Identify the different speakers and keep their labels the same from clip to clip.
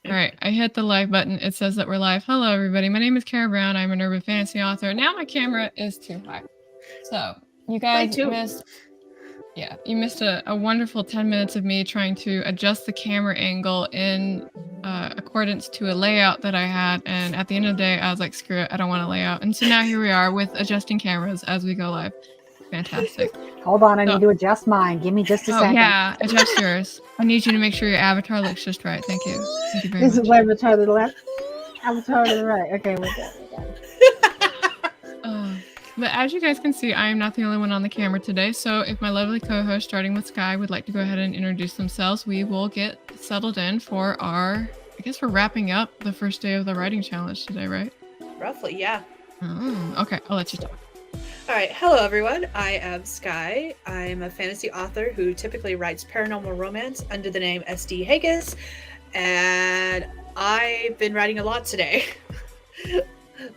Speaker 1: All right, I hit the live button. It says that we're live. Hello, everybody. My name is Carrow Brown. I'm an urban fantasy author. Now my camera is too high. So you guys missed a wonderful 10 minutes of me trying to adjust the camera angle in accordance to a layout that I had. And at the end of the day, I was like, screw it, I don't want a layout. And so now here we are with adjusting cameras as we go live. Fantastic.
Speaker 2: Hold on, I need to adjust mine. Give me just a second.
Speaker 1: Oh, yeah, adjust yours. I need you to make sure your avatar looks just right. Thank you. Thank you very
Speaker 2: much.
Speaker 1: This is
Speaker 2: avatar to the left, avatar to the right. Okay, we're good.
Speaker 1: But as you guys can see, I am not the only one on the camera today. So if my lovely co-host, starting with Sky, would like to go ahead and introduce themselves, we will get settled in for our, I guess we're wrapping up the first day of the writing challenge today, right?
Speaker 3: Roughly, yeah.
Speaker 1: Oh, okay, I'll let you talk.
Speaker 3: All right, hello everyone. I am Sky. I'm a fantasy author who typically writes paranormal romance under the name SD Haggis, and I've been writing a lot today.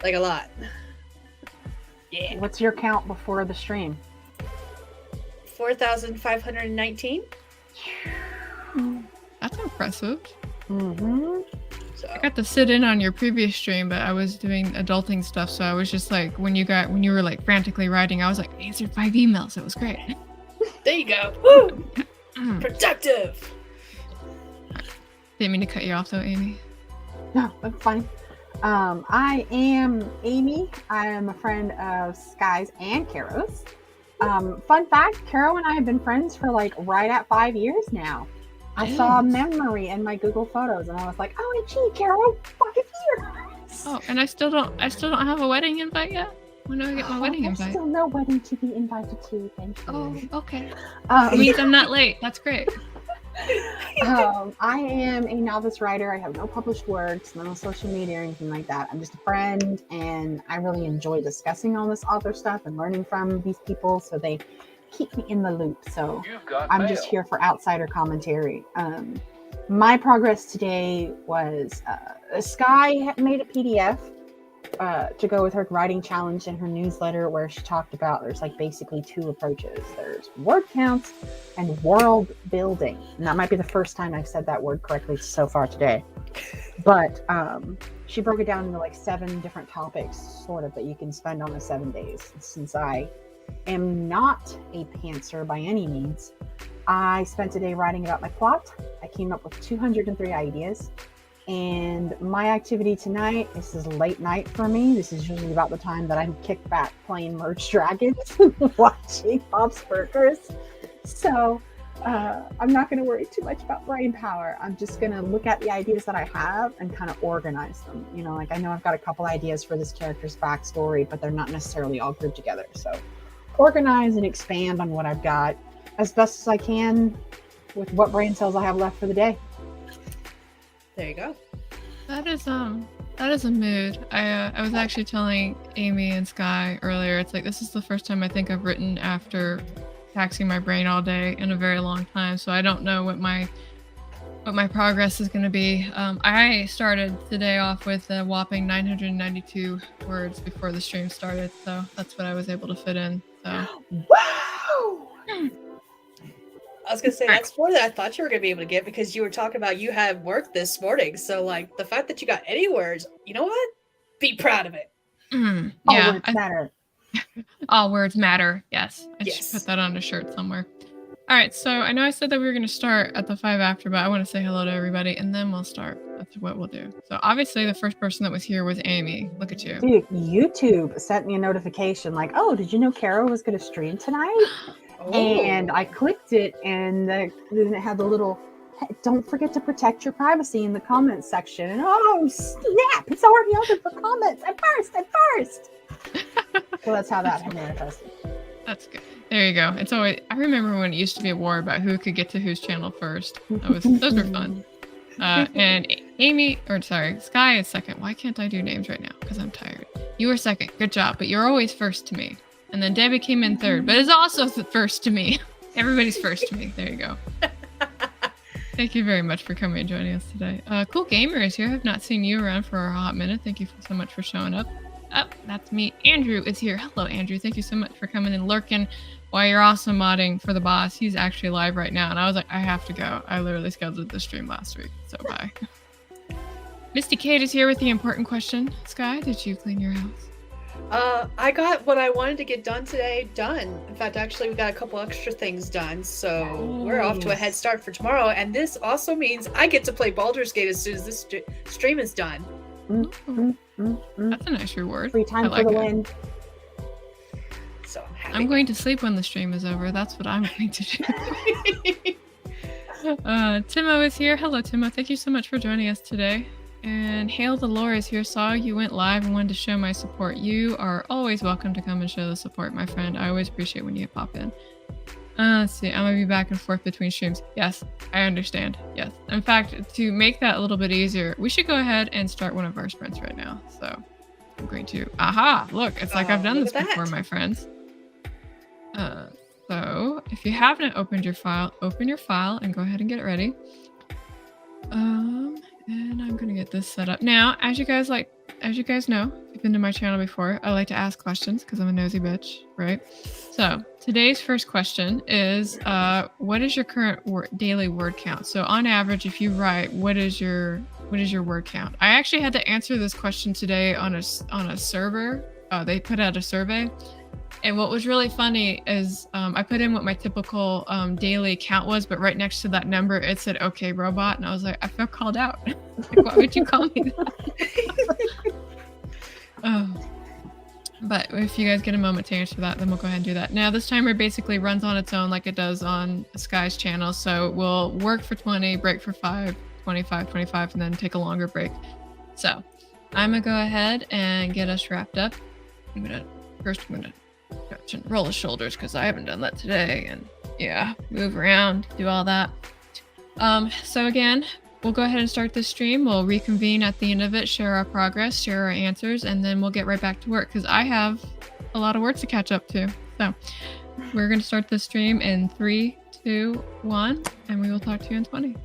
Speaker 3: Like a lot. Yeah.
Speaker 2: What's your count before the stream?
Speaker 3: 4,519.
Speaker 1: That's impressive.
Speaker 2: Mm-hmm.
Speaker 1: So I got to sit in on your previous stream, but I was doing adulting stuff, so I was just like, when you were like frantically writing, I was like, I answered 5 emails. It was great.
Speaker 3: There you go. Woo! Productive.
Speaker 1: Didn't mean to cut you off though, Amy.
Speaker 2: No, that's fine. I am Amy. I am a friend of Sky's and Carrow's. Fun fact, Carrow and I have been friends for like right at 5 years now. I saw a memory in my Google Photos, and I was like, "Oh, gee, Carrow, 5 years."
Speaker 1: Oh, and I still don't have a wedding invite yet. When do I get my wedding invite?
Speaker 2: Still no wedding to be invited to. Thank you.
Speaker 1: Oh, okay. It means I'm not late. That's great.
Speaker 2: I am a novice writer. I have no published works, no social media or anything like that. I'm just a friend, and I really enjoy discussing all this author stuff and learning from these people. So they keep me in the loop. So I'm just here for outsider commentary. My progress today was Sky made a PDF to go with her writing challenge in her newsletter, where she talked about there's like basically 2 approaches. There's word counts and world building. And that might be the first time I've said that word correctly so far today. But she broke it down into like 7 different topics, sort of, that you can spend on the 7 days. Since I am not a pantser by any means, I spent a day writing about my plot. I came up with 203 ideas. And my activity tonight, this is late night for me. This is usually about the time that I'm kicked back playing Merge Dragons and watching Bob's Burgers. So I'm not going to worry too much about brain power. I'm just going to look at the ideas that I have and kind of organize them. You know, like I know I've got a couple ideas for this character's backstory, but they're not necessarily all grouped together. So organize and expand on what I've got as best as I can with what brain cells I have left for the day.
Speaker 3: There you go.
Speaker 1: That is a mood. I was actually telling Amy and Sky earlier, it's like this is the first time I think I've written after taxing my brain all day in a very long time. So I don't know what my progress is going to be. I started the day off with a whopping 992 words before the stream started, so that's what I was able to fit in. So.
Speaker 2: Wow!
Speaker 3: I was gonna say that's more than I thought you were gonna be able to get, because you were talking about you had work this morning. So like the fact that you got any words, you know what? Be proud of it.
Speaker 1: Yeah,
Speaker 2: all words matter.
Speaker 1: All words matter. Yes, I should put that on a shirt somewhere. All right, so I know I said that we were going to start at the 5 after, but I want to say hello to everybody, and then we'll start. That's what we'll do. So obviously the first person that was here was Amy. Look at you.
Speaker 2: Dude, YouTube sent me a notification like, oh, did you know Carrow was going to stream tonight? And I clicked it, and then it had the little, don't forget to protect your privacy in the comments section. And oh, snap, it's already open for comments. I'm first. So that's how that manifested.
Speaker 1: That's good. There you go. It's always, I remember when it used to be a war about who could get to whose channel first. Those were fun. And Sky is second. Why can't I do names right now? Because I'm tired. You were second. Good job. But you're always first to me. And then Debbie came in third, but is also first to me. Everybody's first to me. There you go. Thank you very much for coming and joining us today. Cool Gamer is here. I've not seen you around for a hot minute. Thank you so much for showing up. Oh, that's me. Andrew is here. Hello, Andrew. Thank you so much for coming and lurking while you're also modding for the boss. He's actually live right now. And I was like, I have to go. I literally scheduled the stream last week. So bye. Misty Kate is here with the important question. Sky, did you clean your house?
Speaker 3: I got what I wanted to get done today done. In fact, actually, we got a couple extra things done, so we're off to a head
Speaker 2: Nice.
Speaker 3: start for tomorrow. And this also means I get to play Baldur's Gate as soon as this stream is done.
Speaker 1: That's a nice reward.
Speaker 2: Free time
Speaker 1: I like
Speaker 2: for the
Speaker 1: it.
Speaker 2: win.
Speaker 3: So I'm happy.
Speaker 1: I'm going to sleep when the stream is over. That's what I'm going to do. Timo is here. Hello, Timo. Thank you so much for joining us today. And Hail the Lore is here. Saw you went live and wanted to show my support. You are always welcome to come and show the support, my friend. I always appreciate when you pop in. Let's see. I'm going to be back and forth between streams. Yes, I understand. Yes. In fact, to make that a little bit easier, we should go ahead and start one of our sprints right now. So I'm going to... Aha! Look, it's like I've done this before, my friends. So if you haven't opened your file, open your file and go ahead and get it ready. And I'm gonna get this set up now. As you guys know, if you've been to my channel before, I like to ask questions because I'm a nosy bitch, right? So today's first question is, what is your current daily word count? So on average, if you write, what is your word count? I actually had to answer this question today on a server. They put out a survey. And what was really funny is I put in what my typical daily count was, but right next to that number, it said, "Okay, robot." And I was like, I feel called out. Like, why would you call me that? But if you guys get a moment to answer that, then we'll go ahead and do that. Now, this timer basically runs on its own like it does on Sky's channel. So we'll work for 20, break for 5, 25, 25, and then take a longer break. So I'm going to go ahead and get us wrapped up. I'm going to roll the shoulders because I haven't done that today, and yeah, move around, do all that. So again, we'll go ahead and start this stream. We'll reconvene at the end of it, share our progress, share our answers, and then we'll get right back to work because I have a lot of words to catch up to. So we're going to start the stream in 3, 2, 1, and we will talk to you in 20.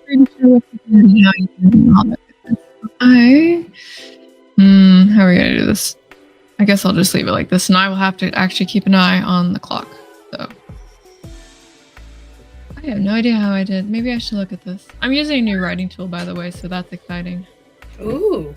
Speaker 1: pretty sure what to do and how you can do all that good stuff. How are we gonna do this? I guess I'll just leave it like this, and I will have to actually keep an eye on the clock. So I have no idea how I did. Maybe I should look at this. I'm using a new writing tool, by the way, so that's exciting.
Speaker 3: Ooh.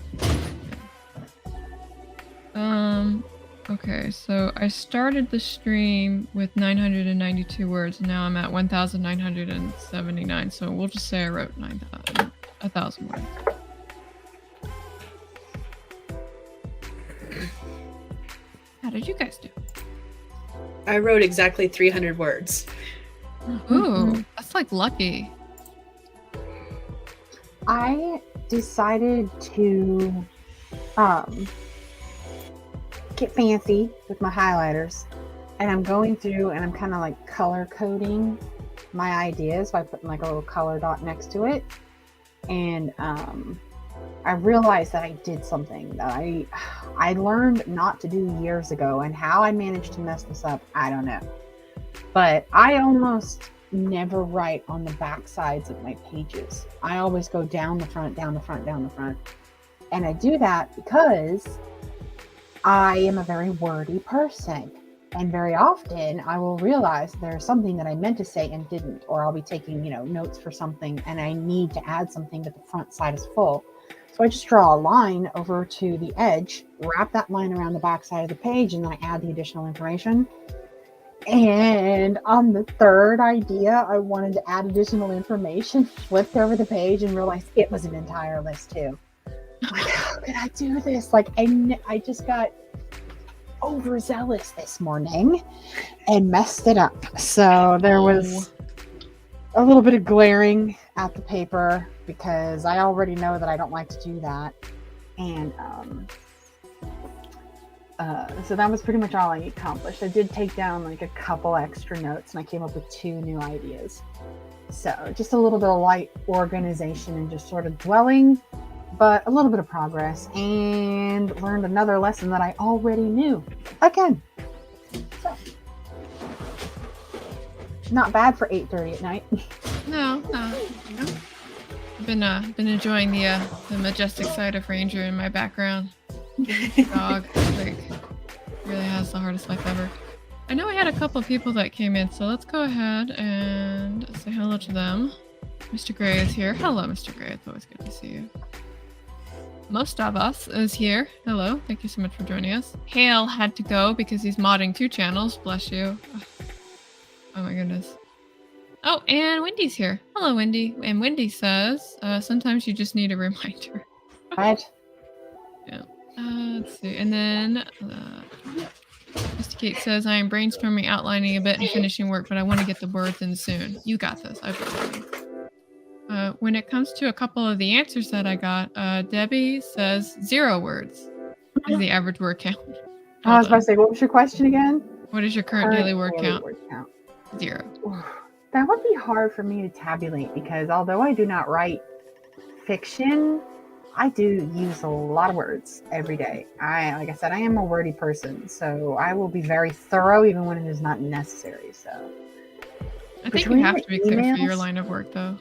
Speaker 1: Okay, so I started the stream with 992 words, and now I'm at 1,979. So we'll just say I wrote 1,000 words. How did you guys do?
Speaker 3: I wrote exactly 300 words.
Speaker 1: Ooh, that's like lucky.
Speaker 2: I decided to get fancy with my highlighters, and I'm going through and I'm kind of like color coding my ideas by putting like a little color dot next to it. And I realized that I did something that I learned not to do years ago, and how I managed to mess this up, I don't know. But I almost never write on the back sides of my pages. I always go down the front, down the front, down the front. And I do that because I am a very wordy person. And very often I will realize there's something that I meant to say and didn't, or I'll be taking, notes for something and I need to add something, but the front side is full. So I just draw a line over to the edge, wrap that line around the back side of the page, and then I add the additional information. And on the third idea, I wanted to add additional information, flipped over the page and realized it was an entire list too. Like, how could I do this? Like, I just got overzealous this morning and messed it up. So there was a little bit of glaring at the paper because I already know that I don't like to do that. And so that was pretty much all I accomplished. I did take down like a couple extra notes, and I came up with 2 new ideas. So just a little bit of light organization and just sort of dwelling, but a little bit of progress, and learned another lesson that I already knew again. So not bad for 8:30 at night.
Speaker 1: No. I've been enjoying the majestic sight of Ranger in my background. Dog, like, really has the hardest life ever. I know we had a couple of people that came in, so let's go ahead and say hello to them. Mr. Gray is here. Hello, Mr. Gray. It's always good to see you. Most of us is here. Hello. Thank you so much for joining us. Hale had to go because he's modding 2 channels. Bless you. Oh my goodness. Oh, and Wendy's here. Hello, Wendy. And Wendy says, sometimes you just need a reminder.
Speaker 2: Right?
Speaker 1: Yeah. Let's see. And then Mr. Kate says, I am brainstorming, outlining a bit, and finishing work, but I want to get the words in soon. You got this. I believe you. When it comes to a couple of the answers that I got, Debbie says 0 words is the average word count.
Speaker 2: I was about to say, what was your question again?
Speaker 1: What is your current daily word count? 0.
Speaker 2: That would be hard for me to tabulate because although I do not write fiction, I do use a lot of words every day. Like I said, I am a wordy person, so I will be very thorough even when it is not necessary. So
Speaker 1: I think you have to be clear for your line of work, though.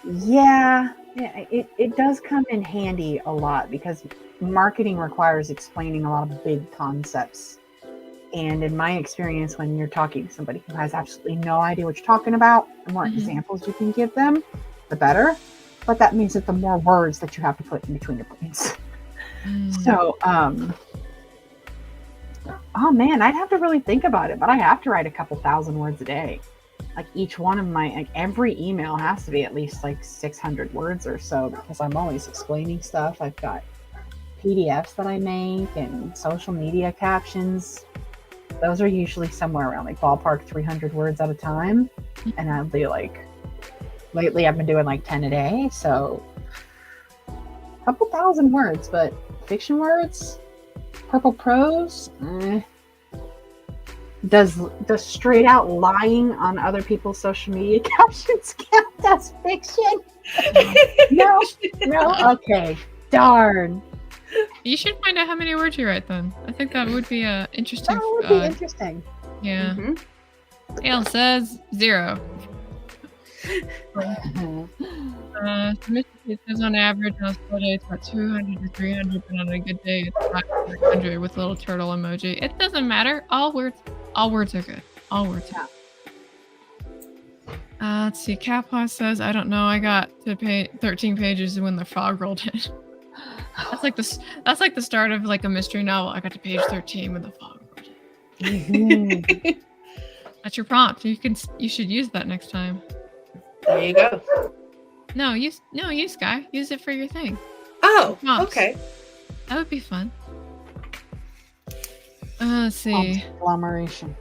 Speaker 2: Yeah, it does come in handy a lot because marketing requires explaining a lot of big concepts. And in my experience, when you're talking to somebody who has absolutely no idea what you're talking about, the more examples you can give them, the better. But that means that the more words that you have to put in between your points. So, oh man, I'd have to really think about it, but I have to write a couple thousand words a day. Like each one of every email has to be at least like 600 words or so because I'm always explaining stuff. I've got PDFs that I make and social media captions. Those are usually somewhere around like ballpark 300 words at a time. And I'll be like, lately I've been doing like 10 a day. So a couple thousand words, but fiction words, purple prose, Does straight out lying on other people's social media captions count as fiction? No. Okay, darn.
Speaker 1: You should find out how many words you write then. I think that would be interesting.
Speaker 2: That would be interesting.
Speaker 1: Yeah. Hale says 0. Submission it says on average on a slow day it's about 200 to 300, but on a good day it's 500 with a little turtle emoji. It doesn't matter. All words are good. All words. Are good. Let's see. Capon says, I don't know. I got to pay 13 pages when the frog rolled in. That's like the start of like a mystery novel. I got to page 13 when the frog rolled in.
Speaker 2: Mhm.
Speaker 1: That's your prompt. You should use that next time.
Speaker 3: There you go.
Speaker 1: No, use Sky. Use it for your thing.
Speaker 3: Oh,
Speaker 1: Prompts.
Speaker 3: okay.
Speaker 1: That would be fun. Let's see.
Speaker 2: Agglomeration.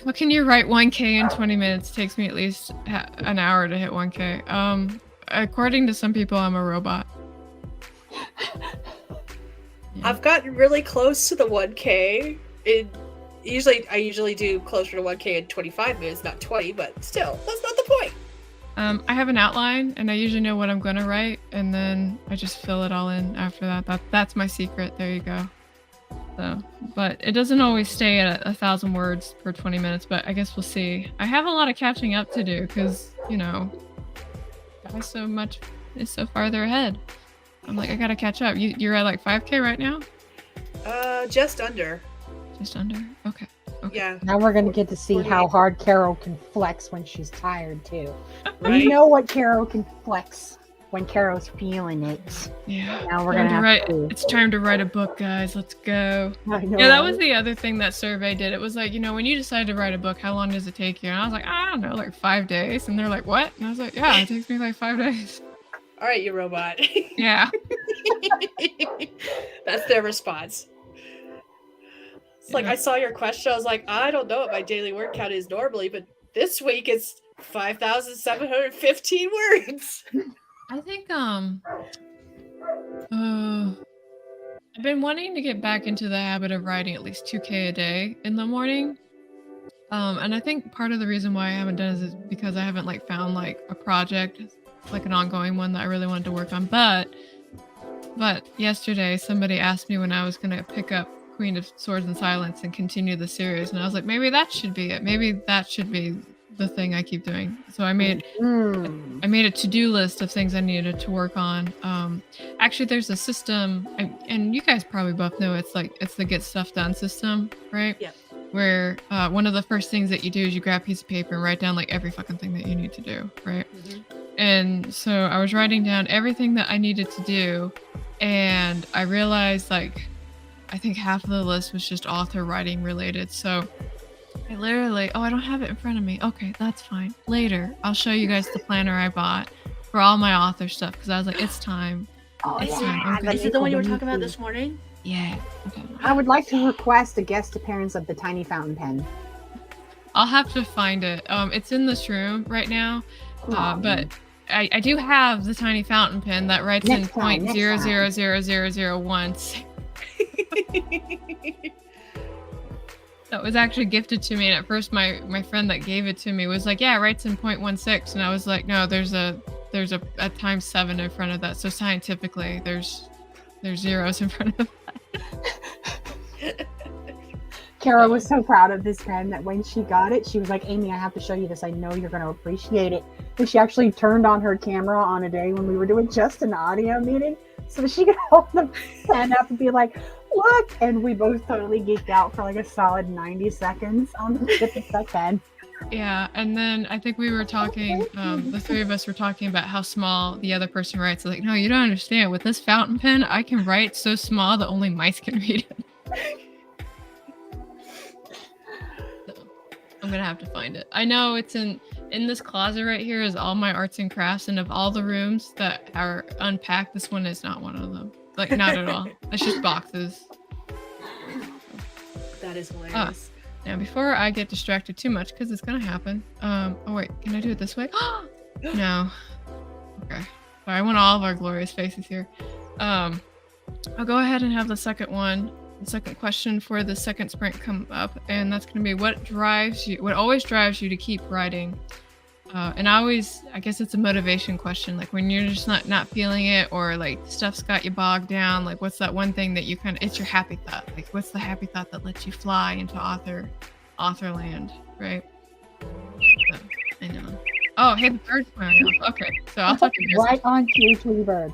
Speaker 1: What can you write 1K in 20 minutes? Takes me at least an hour to hit 1K. According to some people, I'm a robot. Yeah.
Speaker 3: I've gotten really close to the 1K. I usually do closer to 1K in 25 minutes, not 20, but still, that's not the point.
Speaker 1: I have an outline, and I usually know what I'm gonna write, and then I just fill it all in after that. That's my secret. There you go. So, but it doesn't always stay at 1,000 words per 20 minutes. But I guess we'll see. I have a lot of catching up to do because guys is so farther ahead. I'm like, I gotta catch up. You're at like 5K right now?
Speaker 3: Just under.
Speaker 1: Just under? Okay.
Speaker 3: Yeah.
Speaker 2: Now we're gonna get to see how hard Carrow can flex when she's tired too.
Speaker 3: Right?
Speaker 2: We know what Carrow can flex when Carrow's feeling it.
Speaker 1: Yeah.
Speaker 2: Now we're
Speaker 1: Time
Speaker 2: gonna
Speaker 1: to
Speaker 2: have to.
Speaker 1: It's time to write a book, guys. Let's go.
Speaker 2: I know,
Speaker 1: Yeah, that
Speaker 2: right?
Speaker 1: was the other thing that survey did. It was like, when you decide to write a book, how long does it take you? And I was like, I don't know, like 5 days. And they're like, what? And I was like, yeah, it takes me like 5 days.
Speaker 3: All right, you robot.
Speaker 1: Yeah.
Speaker 3: That's their response. It's like,
Speaker 1: Yeah.
Speaker 3: I saw your question. I was like, I don't know what my daily word count is normally, but this week it's 5,715 words.
Speaker 1: I think I've been wanting to get back into the habit of writing at least 2K a day in the morning. And I think part of the reason why I haven't done it is because I haven't like found like a project, like an ongoing one that I really wanted to work on. But yesterday somebody asked me when I was gonna pick up Queen of Swords and Silence and continue the series, and I was like, maybe that should be it. Maybe that should be the thing I keep doing. So I made a to-do list of things I needed to work on. Actually, there's a system, and you guys probably both know it's the Get Stuff Done system, right?
Speaker 3: Yeah.
Speaker 1: Where one of the first things that you do is you grab a piece of paper and write down like every fucking thing that you need to do, right?
Speaker 3: Mm-hmm.
Speaker 1: And so I was writing down everything that I needed to do, and I realized like I think half of the list was just author writing related. So I literally, I don't have it in front of me. Okay, that's fine. Later, I'll show you guys the planner I bought for all my author stuff because I was like, it's time.
Speaker 2: Oh,
Speaker 1: It's
Speaker 2: yeah,
Speaker 1: time. Okay.
Speaker 3: Is it the one you were talking about this morning?
Speaker 1: Yeah. Okay.
Speaker 2: I would like to request a guest appearance of the tiny fountain pen.
Speaker 1: I'll have to find it. It's in this room right now,
Speaker 2: Aw.
Speaker 1: but I do have the tiny fountain pen that writes
Speaker 2: Next
Speaker 1: in
Speaker 2: time, next time.
Speaker 1: 0.00001. That was actually gifted to me, and at first my friend that gave it to me was like, yeah, it writes in 0.16, and I was like, no, there's a times 7 in front of that, so scientifically there's zeros in front of that.
Speaker 2: Carrow was so proud of this pen that when she got it, she was like, Amy, I have to show you this. I know you're going to appreciate it. And she actually turned on her camera on a day when we were doing just an audio meeting so she could hold the pen up and be like, look. And we both totally geeked out for like a solid 90 seconds on the tip of that pen.
Speaker 1: Yeah, and then I think we were talking, the three of us were talking about how small the other person writes. Like, no, you don't understand. With this fountain pen, I can write so small that only mice can read it. So, I'm gonna have to find it. I know it's in this closet right here is all my arts and crafts, and of all the rooms that are unpacked, this one is not one of them. Like, not at all. It's just boxes.
Speaker 3: That is hilarious.
Speaker 1: Now, before I get distracted too much, because it's gonna happen. Oh wait, can I do it this way? No. Okay. Sorry, I want all of our glorious faces here. I'll go ahead and have the second question for the second sprint come up, and that's gonna be what always drives you to keep writing. And I guess it's a motivation question. Like when you're just not feeling it, or like stuff's got you bogged down. Like what's that one thing that you it's your happy thought. Like what's the happy thought that lets you fly into author land, right? So, I know. Oh, hey, the bird's flying off. Okay, so I'll talk to you guys.
Speaker 2: Right on cue, Tweety Bird.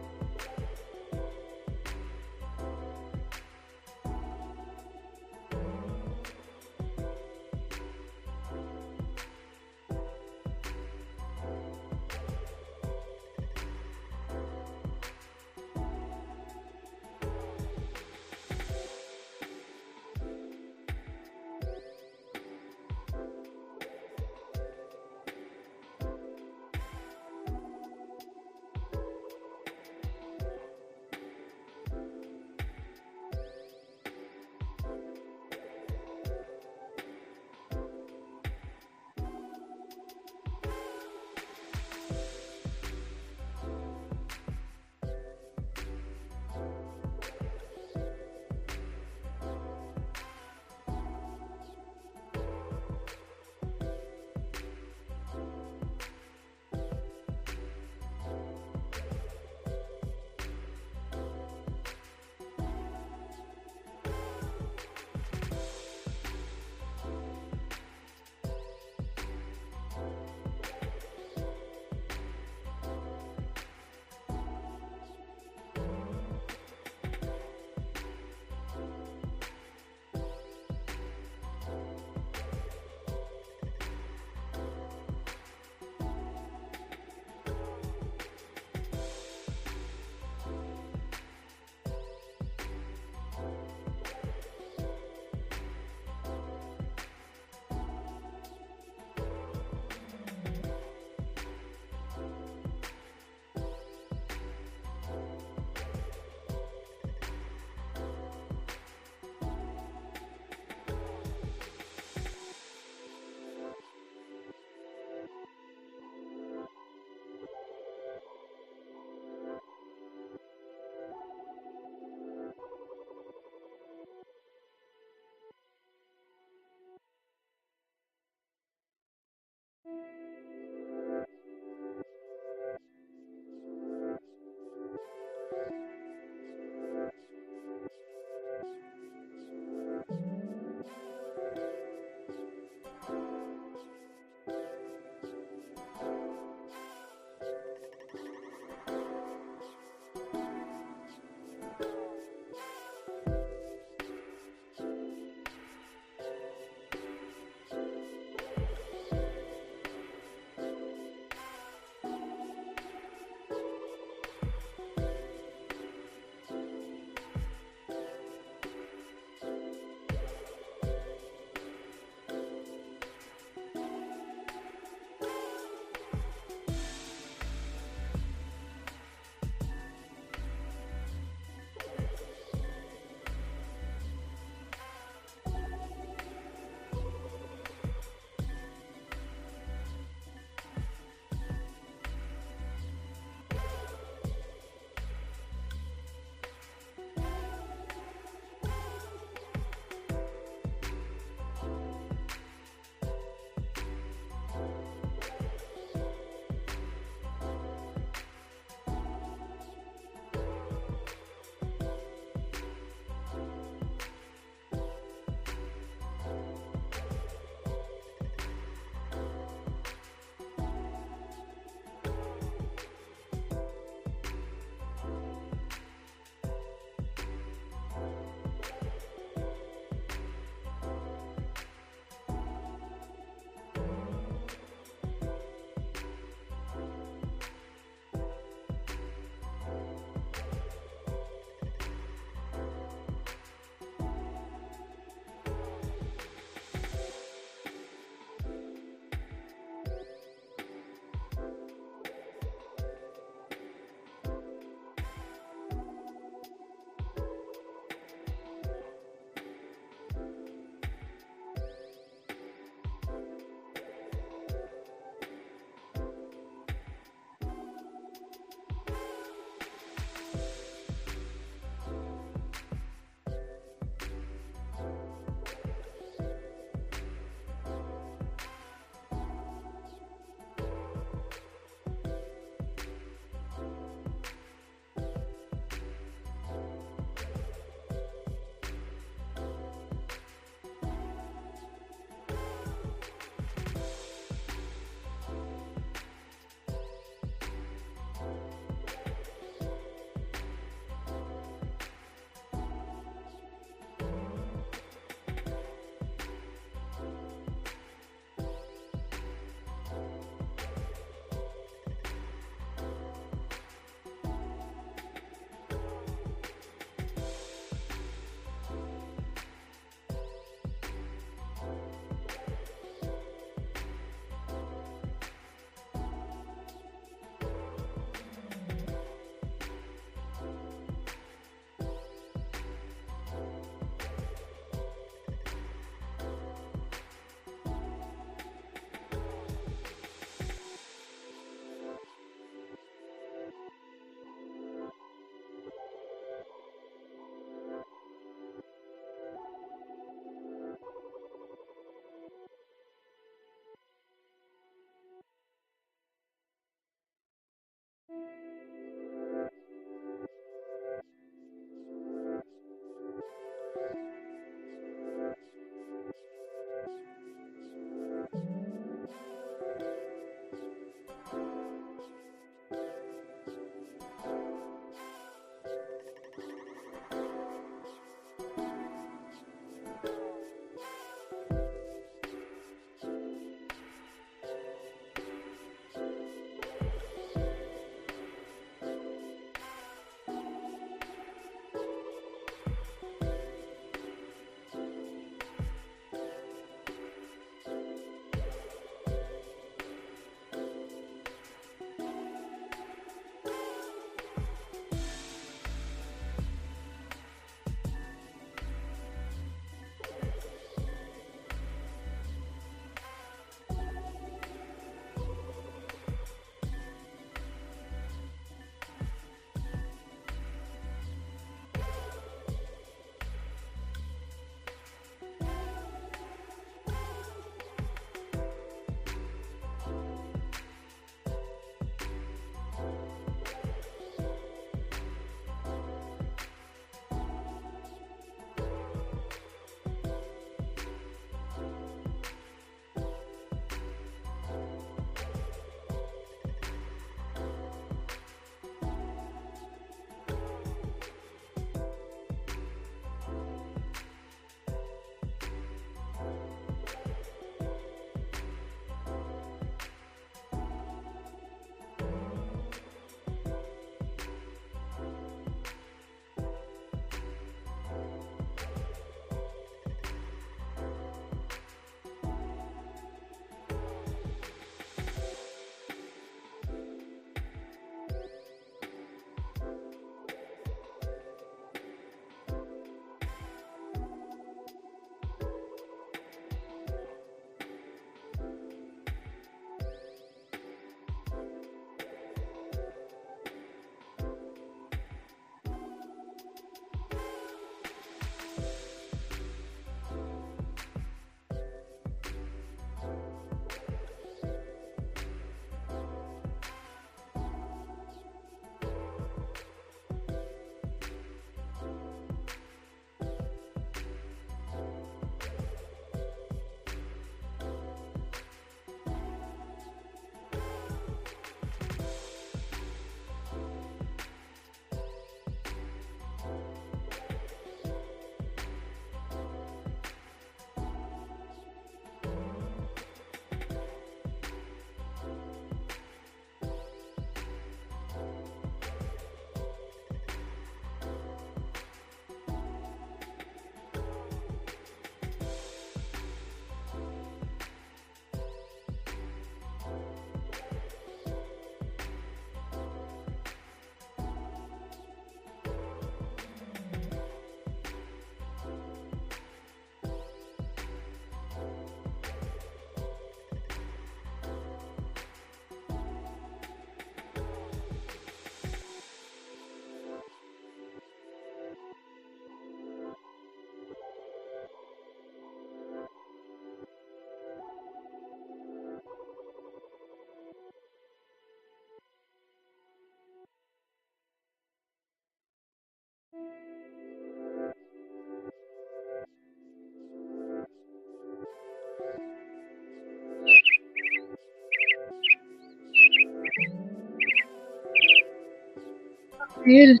Speaker 1: It is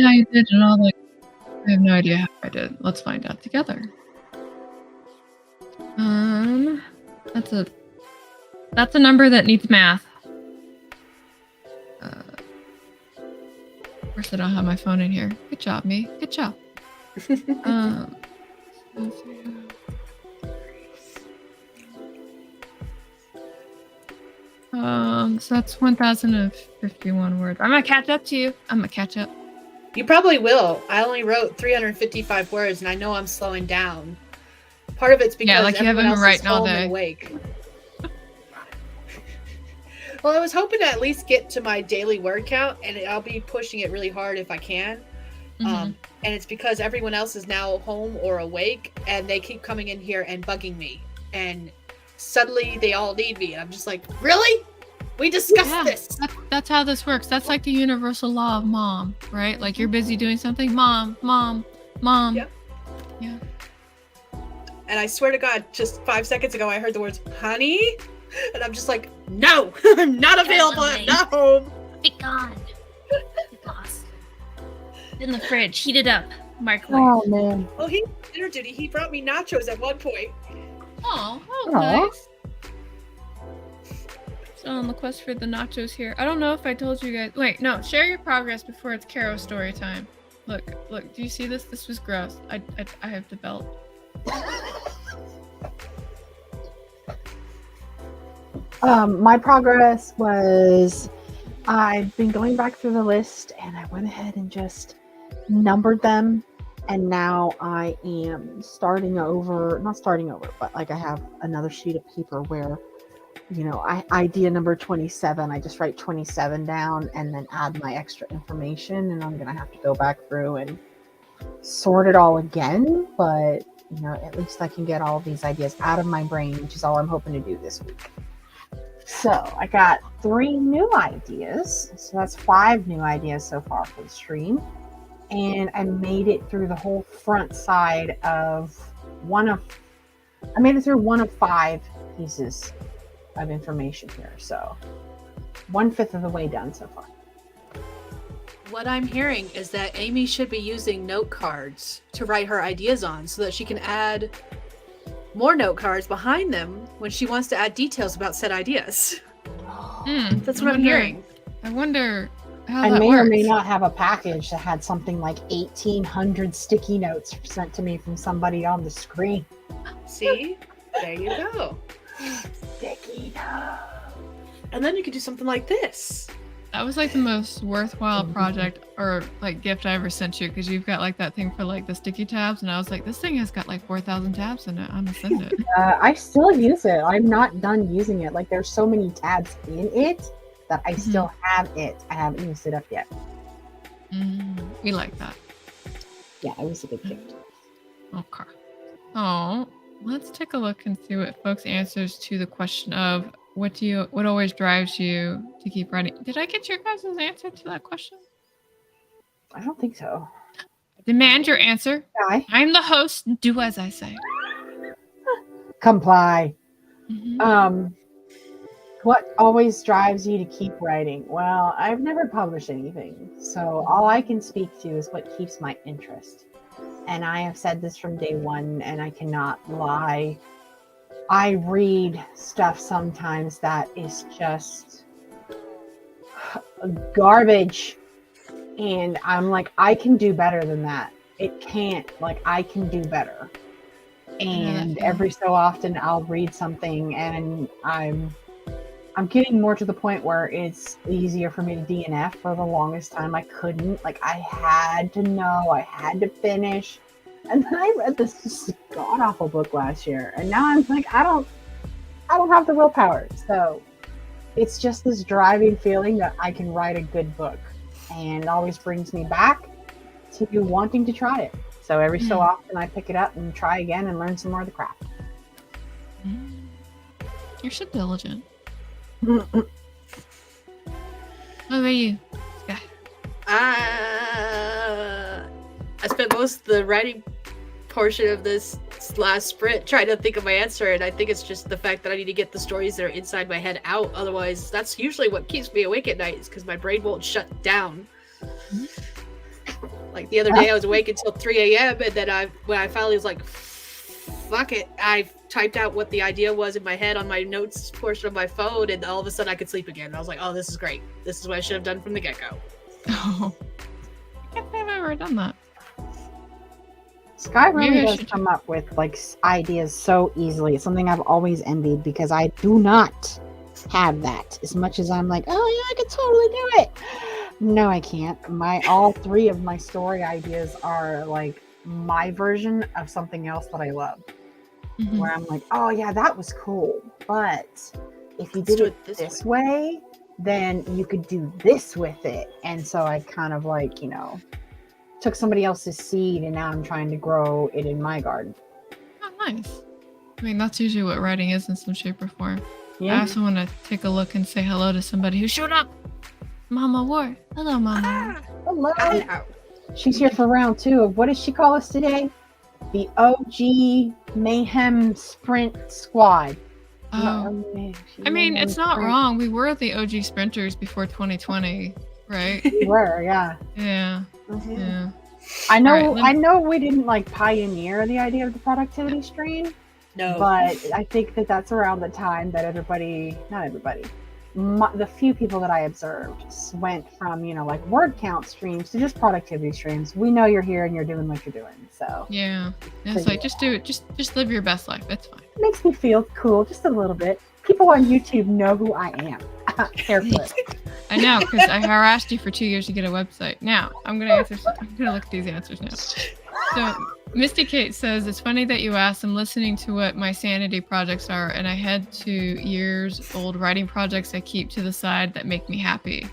Speaker 1: how you did, and all like. I have no idea how I did. Let's find out together. That's a number that needs math. Of course, I don't have my phone in here. Good job, me. Good job. So that's 1,051 words. I'm gonna catch up to you. I'm gonna catch up.
Speaker 3: You probably will. I only wrote 355 words, and I know I'm slowing down. Part of it's because
Speaker 1: like you haven't
Speaker 3: everyone
Speaker 1: been
Speaker 3: else is
Speaker 1: writing all
Speaker 3: home
Speaker 1: day.
Speaker 3: and awake. Well, I was hoping to at least get to my daily word count, and I'll be pushing it really hard if I can.
Speaker 1: Mhm.
Speaker 3: And it's because everyone else is now home or awake, and they keep coming in here and bugging me. And suddenly they all need me, and I'm just like, really? We discussed this.
Speaker 1: That's how this works. That's like the universal law of mom, right? Like you're busy doing something, mom.
Speaker 3: Yep.
Speaker 1: Yeah.
Speaker 3: And I swear to God, just 5 seconds ago, I heard the words, honey? And I'm just like, no, I'm not available. I'm not home.
Speaker 4: Be gone. Be lost. In the fridge. Heat it up. Microwave.
Speaker 2: Oh man.
Speaker 3: Well, he dinner duty. He brought me nachos at one point.
Speaker 1: Oh,
Speaker 2: Aw.
Speaker 1: nice. So on the quest for the nachos here. I don't know if I told you guys. Wait, no. Share your progress before it's Carrow story time. Look. Do you see this? This was gross. I have the belt.
Speaker 2: My progress was I've been going back through the list and I went ahead and just numbered them, and now I am starting over, not starting over, but like I have another sheet of paper where, you know, idea number 27, I just write 27 down and then add my extra information, and I'm gonna have to go back through and sort it all again, but you know, at least I can get all these ideas out of my brain, which is all I'm hoping to do this week. So I got 3 new ideas. So that's 5 new ideas so far for the stream. And I made it through the whole front side of I made it through one of 5 pieces of information here. So 1/5 of the way done so far.
Speaker 3: What I'm hearing is that Amy should be using note cards to write her ideas on so that she can add more note cards behind them when she wants to add details about said ideas. That's what I'm hearing.
Speaker 1: I wonder how
Speaker 2: I
Speaker 1: that
Speaker 2: may
Speaker 1: works.
Speaker 2: or may not have a package that had something like 1,800 sticky notes sent to me from somebody on the screen.
Speaker 3: See? There you go.
Speaker 2: Sticky notes.
Speaker 3: And then you could do something like this.
Speaker 1: That was like the most worthwhile project or like gift I ever sent you, because you've got like that thing for like the sticky tabs, and I was like, this thing has got like 4,000 tabs in it. I'm gonna send it.
Speaker 2: I still use it. I'm not done using it. Like there's so many tabs in it that I still have it. I haven't used it up yet.
Speaker 1: We like that.
Speaker 2: Yeah, it was a good gift.
Speaker 1: Okay. Oh, let's take a look and see what folks' answers to the question of what always drives you to keep writing. Did I get your guys' answer to that question?
Speaker 2: I don't think so.
Speaker 1: Demand your answer.
Speaker 2: Guy,
Speaker 1: I'm the host. Do as I say.
Speaker 2: comply.
Speaker 1: Mhm.
Speaker 2: What always drives you to keep writing? Well, I've never published anything, so all I can speak to is what keeps my interest. And I have said this from day one, and I cannot lie. I read stuff sometimes that is just garbage, and I'm like, I can do better than that. It can't, like, I can do better. And every so often I'll read something and I'm getting more to the point where it's easier for me to DNF. For the longest time I couldn't. Like, I had to know, I had to finish. And then I read this god awful book last year, and now I'm like, I don't have the willpower. So it's just this driving feeling that I can write a good book, and it always brings me back to wanting to try it. So every so often I pick it up and try again and learn some more of the craft.
Speaker 1: You're so diligent. What about you? Yeah.
Speaker 3: I spent most of the writing portion of this last sprint trying to think of my answer, and I think it's just the fact that I need to get the stories that are inside my head out. Otherwise, that's usually what keeps me awake at night, is because my brain won't shut down. Like the other day, I was awake until 3 a.m. and then when I finally was like, "Fuck it," I typed out what the idea was in my head on my notes portion of my phone, and all of a sudden I could sleep again. And I was like, "Oh, this is great. This is what I should have done from the get-go."
Speaker 1: Oh, I can't say I've ever done that.
Speaker 2: Sky
Speaker 1: Maybe
Speaker 2: really
Speaker 1: I
Speaker 2: does
Speaker 1: should
Speaker 2: come up with like ideas so easily. It's something I've always envied because I do not have that. As much as I'm like, oh yeah, I could totally do it. No, I can't. All three of my story ideas are like my version of something else that I love.
Speaker 1: Mhm.
Speaker 2: Where I'm like, oh yeah, that was cool. But if you
Speaker 3: Let's
Speaker 2: did
Speaker 3: do
Speaker 2: it
Speaker 3: it
Speaker 2: this way, then you could do this with it. And so I kind of like, took somebody else's seed and now I'm trying to grow it in my garden.
Speaker 1: Oh, nice. I mean, that's usually what writing is in some shape or form. I
Speaker 2: Yeah.
Speaker 1: also want to take a look and say hello to somebody who showed up. Mama Ward. Hello, Mama.
Speaker 2: Hello.
Speaker 3: Hello.
Speaker 2: She's here for round 2 of what does she call us today? The OG Mayhem Sprint Squad.
Speaker 1: Oh, I mean, it's not wrong. We were the OG sprinters before 2020, right?
Speaker 2: We were, yeah.
Speaker 1: Yeah.
Speaker 2: Mhm.
Speaker 1: Yeah.
Speaker 2: I know.
Speaker 1: All right,
Speaker 2: I know we didn't like pioneer the idea of the productivity stream,
Speaker 3: No.
Speaker 2: but I think that that's around the time that not everybody, the few people that I observed went from like word count streams to just productivity streams. We know you're here and you're doing what you're doing, so
Speaker 1: Yeah. It's like just do it. Just live your best life. It's fine.
Speaker 2: it makes me feel cool just a little bit. People on YouTube know who I am. Haircut.
Speaker 1: I know, because I harassed you for 2 years to get a website. Now I'm gonna look at these answers now. So Misty Kate says it's funny that you asked. I'm listening to what my sanity projects are, and I head to years old writing projects I keep to the side that make me happy.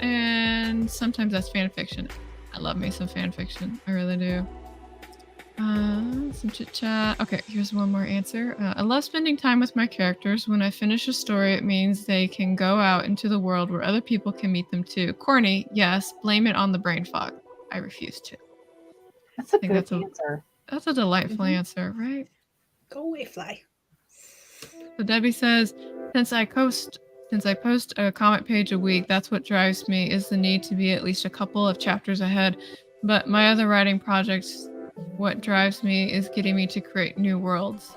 Speaker 1: And sometimes that's fan fiction. I love me some fan fiction. I really do. Some chit chat. Okay, here's one more answer. I love spending time with my characters. When I finish a story, it means they can go out into the world where other people can meet them too. Corny, yes. Blame it on the brain fog. I refuse to.
Speaker 2: That's a
Speaker 1: think
Speaker 2: good
Speaker 1: that's a-
Speaker 2: answer.
Speaker 1: That's a delightful answer, right?
Speaker 3: Go away, fly.
Speaker 1: So Debbie says, since I post a comment page a week, that's what drives me is the need to be at least a couple of chapters ahead. But my other writing projects, what drives me is getting me to create new worlds.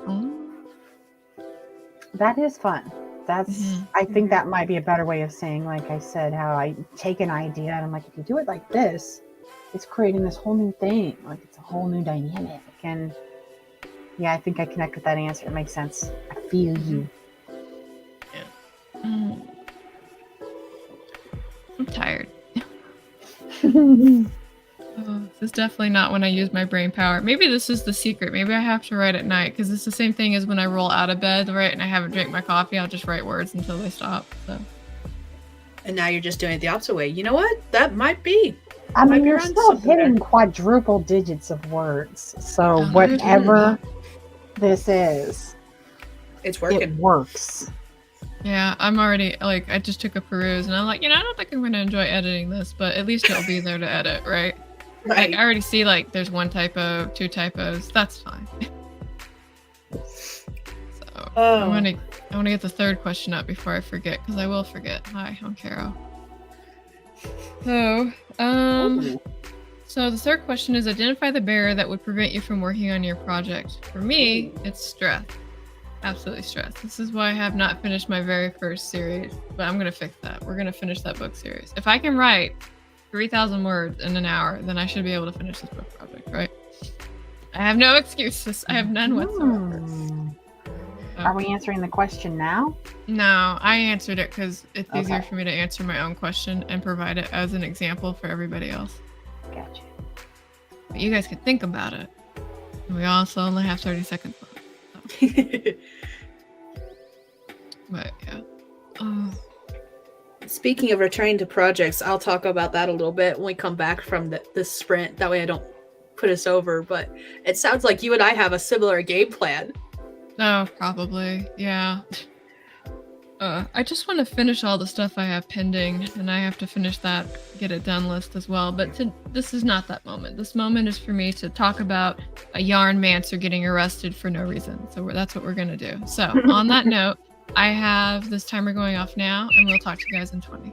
Speaker 2: That is fun.
Speaker 1: Mhm.
Speaker 2: I think that might be a better way of saying, like I said, how I take an idea and I'm like, if you do it like this, it's creating this whole new thing. Like it's a whole new dynamic. And yeah, I think I connect with that answer. It makes sense. I feel you.
Speaker 1: Mm. I'm tired. Oh, this is definitely not when I use my brain power. Maybe this is the secret. Maybe I have to write at night because it's the same thing as when I roll out of bed, right? And I haven't drank my coffee. I'll just write words until they stop. So
Speaker 3: And now you're just doing it the opposite way. You know what? That might be.
Speaker 2: I
Speaker 3: Might
Speaker 2: mean,
Speaker 3: be
Speaker 2: you're
Speaker 3: around
Speaker 2: still
Speaker 3: something
Speaker 2: hitting
Speaker 3: there.
Speaker 2: quadruple digits of words. So
Speaker 1: Oh,
Speaker 2: whatever this is,
Speaker 3: It's
Speaker 2: it
Speaker 3: working.
Speaker 2: works.
Speaker 1: yeah, I'm already like I just took a peruse and I'm like, I don't think I'm going to enjoy editing this, but at least it'll be there to edit, right?
Speaker 3: Right.
Speaker 1: Like I already see like there's 1 typo, 2 typos. That's fine. So I want to get the third question up before I forget because I will forget. Hi, I'm Carrow. So,
Speaker 2: Ooh.
Speaker 1: so the third question is identify the barrier that would prevent you from working on your project. For me, it's stress. Absolutely stress. This is why I have not finished my very first series, but I'm going to fix that. We're going to finish that book series. If I can write 3,000 words in an hour, then I should be able to finish this book project, right? I have no excuses. I have none whatsoever.
Speaker 2: Are we answering the question now?
Speaker 1: No, I answered it because it's easier
Speaker 2: Okay.
Speaker 1: for me to answer my own question and provide it as an example for everybody else.
Speaker 2: Gotcha.
Speaker 1: But you guys can think about it. And we also only have 30 seconds left. But yeah.
Speaker 3: Speaking of returning to projects, I'll talk about that a little bit when we come back from this sprint. That way I don't put us over. But it sounds like you and I have a similar game plan.
Speaker 1: Oh, probably. Yeah. I just want to finish all the stuff I have pending, and I have to finish that get it done list as well. But this is not that moment. This moment is for me to talk about a yarn mancer getting arrested for no reason. So that's what we're going to do. So on that note, I have this timer going off now, and we'll talk to you guys in 20.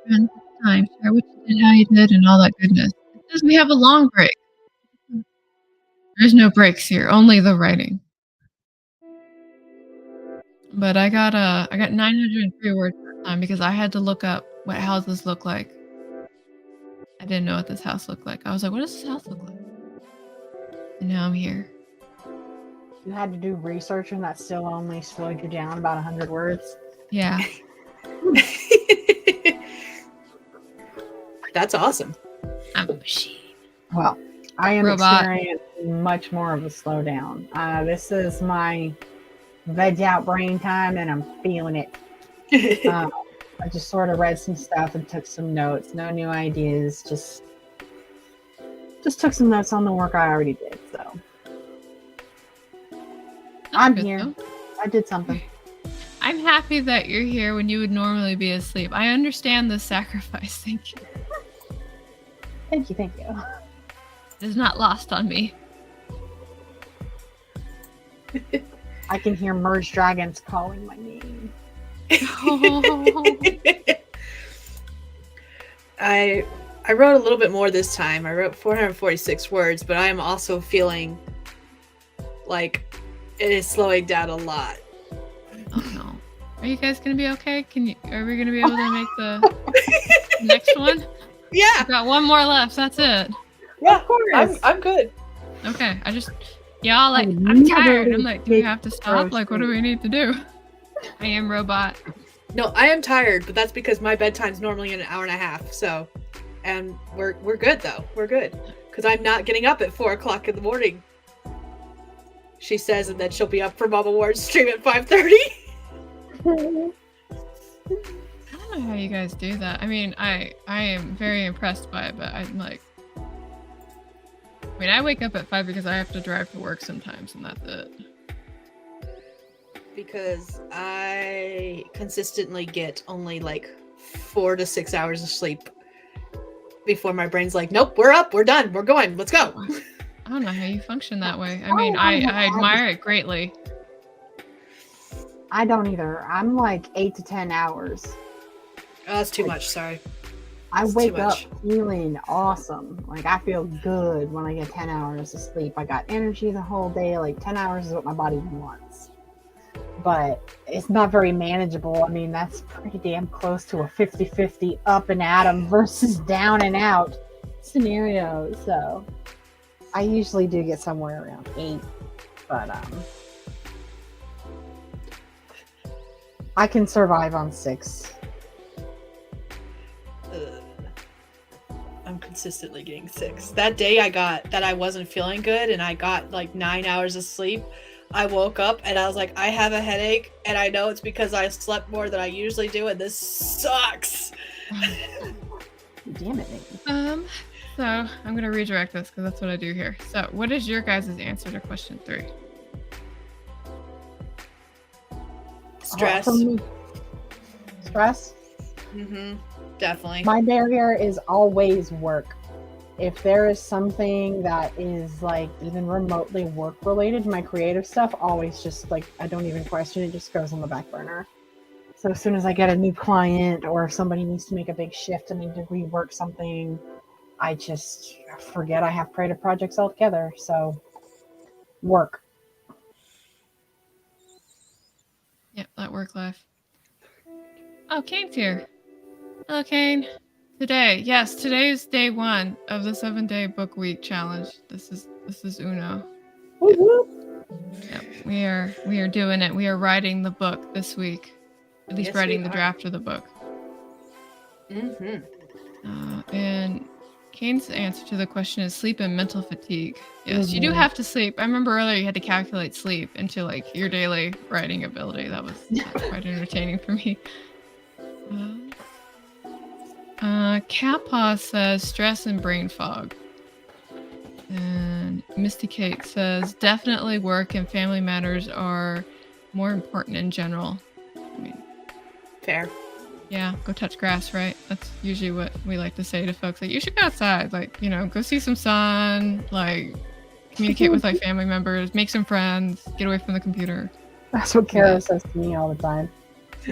Speaker 1: friend time. Share what you did, how you did, and all that goodness. It says we have a long break. There's no breaks here, only the writing. But I got 903 words that time because I had to look up what houses look like. I didn't know what this house looked like. I was like, what does this house look like? And now I'm here.
Speaker 2: You had to do research and that still only slowed you down about 100 words.
Speaker 1: Yeah.
Speaker 3: That's awesome.
Speaker 4: I'm a machine.
Speaker 2: Well, I am
Speaker 1: Robot.
Speaker 2: experiencing much more of a slowdown. This is my veg out brain time, and I'm feeling it. I just sort of read some stuff and took some notes. No new ideas. Just took some notes on the work I already did. So I'm
Speaker 1: good,
Speaker 2: here.
Speaker 1: though.
Speaker 2: I did something.
Speaker 1: I'm happy that you're here when you would normally be asleep. I understand the sacrifice. Thank you.
Speaker 2: Thank you.
Speaker 1: It is not lost on me.
Speaker 2: I can hear merged dragons calling my name.
Speaker 3: I wrote a little bit more this time. I wrote 446 words, but I am also feeling like it is slowing down a lot.
Speaker 1: Oh no. Are you guys gonna be okay? Are we gonna be able to make the next one?
Speaker 3: Yeah,
Speaker 1: I've got one more left. That's it.
Speaker 3: yeah,
Speaker 2: Of course.
Speaker 3: I'm good.
Speaker 1: Okay. Y'all like,
Speaker 2: I'm
Speaker 1: I'm
Speaker 2: never
Speaker 1: tired. I'm like, do we have to stop?
Speaker 2: roasted.
Speaker 1: Like, what do we need to do? I am robot.
Speaker 3: No, I am tired, but that's because my bedtime's normally an hour and a half. So, and we're good though. We're good because I'm not getting up at 4 o'clock in the morning. She says, and then she'll be up for Mama Ward's stream at 5:30.
Speaker 1: I don't know how you guys do that. I mean, I am very impressed by it, but I'm like, I mean, I wake up at 5 because I have to drive to work sometimes, and that's it.
Speaker 3: Because I consistently get only like 4 to 6 hours of sleep before my brain's like, nope, we're up, we're done, we're going, let's go.
Speaker 1: I don't know how you function that way. I mean, I admire it greatly.
Speaker 2: I don't either. I'm like 8 to 10 hours.
Speaker 3: Oh, that's too much, sorry.
Speaker 2: I
Speaker 3: It's too
Speaker 2: wake up
Speaker 3: much.
Speaker 2: feeling awesome. Like I feel good when I get 10 hours of sleep. I got energy the whole day. Like 10 hours is what my body wants. But it's not very manageable. I mean, that's pretty damn close to a 50-50 up and at 'em versus down and out scenario. So I usually do get somewhere around 8. But I can survive on 6.
Speaker 3: I'm consistently getting 6. That day I wasn't feeling good and I got like 9 hours of sleep. I woke up and I was like, I have a headache and I know it's because I slept more than I usually do and this sucks.
Speaker 2: Damn it, Nikki.
Speaker 1: So I'm gonna redirect this because that's what I do here. So what is your guys' answer to question 3?
Speaker 3: Stress.
Speaker 2: For me, stress.
Speaker 3: Definitely.
Speaker 2: My barrier is always work. If there is something that is like even remotely work related, my creative stuff always just like, I don't even question it, just goes on the back burner. So as soon as I get a new client or if somebody needs to make a big shift and need to rework something, I just forget I have creative projects altogether. So work.
Speaker 1: Yep, that work life. Oh, Kane's here. Hello, Kane. Today is day 1 of the 7-day book week challenge. This is Uno. Yep, we are doing it. We are writing the book this week. At least
Speaker 3: Yes,
Speaker 1: writing
Speaker 3: we
Speaker 1: the
Speaker 3: are.
Speaker 1: draft of the book. And Kane's answer to the question is sleep and mental fatigue. Yes, you do have to sleep. I remember earlier you had to calculate sleep into like your daily writing ability. That was quite entertaining for me. Catpaw says stress and brain fog. And Misty Kate says definitely work and family matters are more important in general. I mean,
Speaker 3: Fair.
Speaker 1: yeah, go touch grass, right? That's usually what we like to say to folks. Like, you should go outside, like, you know, go see some sun, like, communicate with like family members, make some friends, get away from the computer.
Speaker 2: That's what Carrow says to me all the time.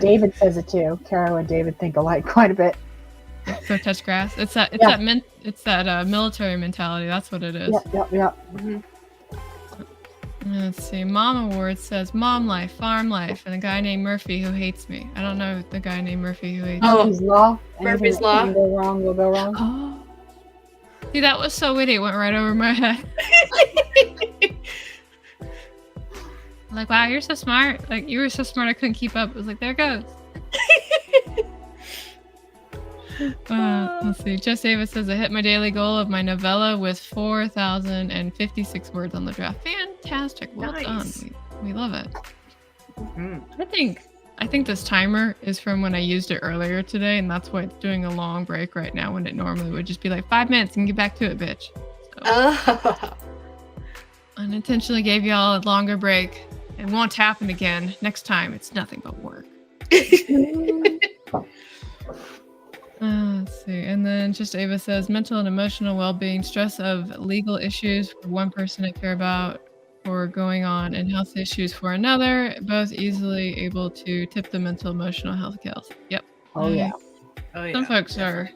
Speaker 2: David says it too. Carrow and David think alike quite a bit.
Speaker 1: Go touch grass. It's that military mentality. That's what it is.
Speaker 2: Yep.
Speaker 3: Mhm.
Speaker 1: Let's see. Mom Award says mom life, farm life, and a guy named Murphy who hates me. I don't know the guy named Murphy who hates me.
Speaker 2: Murphy's Law.
Speaker 3: Murphy's
Speaker 2: Anything that
Speaker 3: Law.
Speaker 2: can go wrong will go wrong.
Speaker 1: Oh. See, that was so witty. It went right over my head. Like, wow, you're so smart. Like, you were so smart I couldn't keep up. It was like, there it goes. Let's see. Jess Davis says, I hit my daily goal of my novella with 4,056 words on the draft. Fantastic. Well
Speaker 3: Nice.
Speaker 1: done. We love it.
Speaker 3: Mhm.
Speaker 1: I think this timer is from when I used it earlier today, and that's why it's doing a long break right now when it normally would just be like 5 minutes and get back to it, bitch. So,
Speaker 3: Oh.
Speaker 1: unintentionally gave y'all a longer break. It won't happen again. Next time, it's nothing but work. Let's see. And then just Ava says mental and emotional well-being, stress of legal issues for one person I care about or going on, and health issues for another, both easily able to tip the mental emotional health scales. Yep.
Speaker 2: Oh yeah.
Speaker 3: Oh,
Speaker 1: Some
Speaker 3: yeah.
Speaker 1: folks are.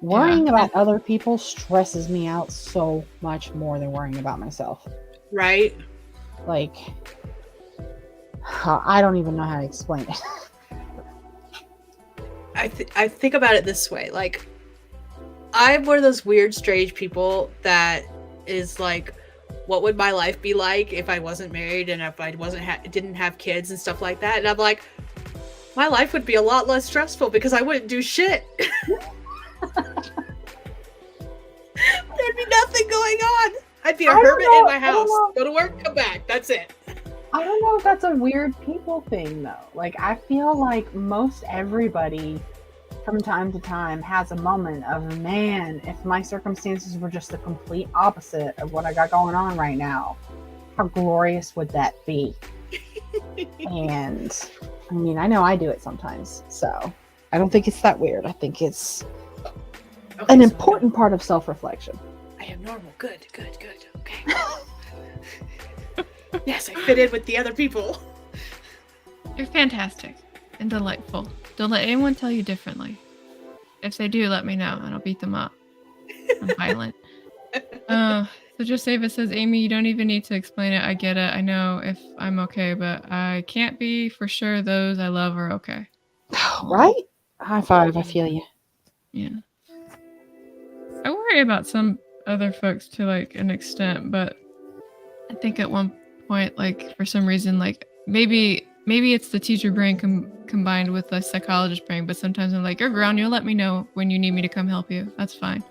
Speaker 2: Worrying about other people stresses me out so much more than worrying about myself.
Speaker 3: Right?
Speaker 2: Like, I don't even know how to explain it.
Speaker 3: I think about it this way. Like, I'm one of those weird, strange people that is like, what would my life be like if I wasn't married and if I didn't have kids and stuff like that? And I'm like, my life would be a lot less stressful because I wouldn't do shit. There'd be nothing going on. I'd be a
Speaker 2: I don't
Speaker 3: hermit
Speaker 2: know,
Speaker 3: in my
Speaker 2: I don't
Speaker 3: house.
Speaker 2: know.
Speaker 3: Go to work, come back. That's it.
Speaker 2: I don't know if that's a weird people thing though. Like, I feel like most everybody from time to time has a moment of, man, if my circumstances were just the complete opposite of what I got going on right now, how glorious would that be? And I mean, I know I do it sometimes, so I don't think it's that weird. I think it's
Speaker 3: Okay,
Speaker 2: an
Speaker 3: so
Speaker 2: important part of self-reflection.
Speaker 3: I am normal. Good. Okay. Yes, I fit in with the other people.
Speaker 1: You're fantastic and delightful. Don't let anyone tell you differently. If they do, let me know and I'll beat them up. I'm violent. So just Ava says, Amy, you don't even need to explain it. I get it. I know if I'm okay, but I can't be for sure those I love are okay.
Speaker 2: Right? High five, I feel you.
Speaker 1: Yeah. I worry about some other folks to like an extent, but I think at one point, like for some reason, like maybe it's the teacher brain combined with the psychologist brain, but sometimes I'm like, you're grown, you'll let me know when you need me to come help you. That's fine.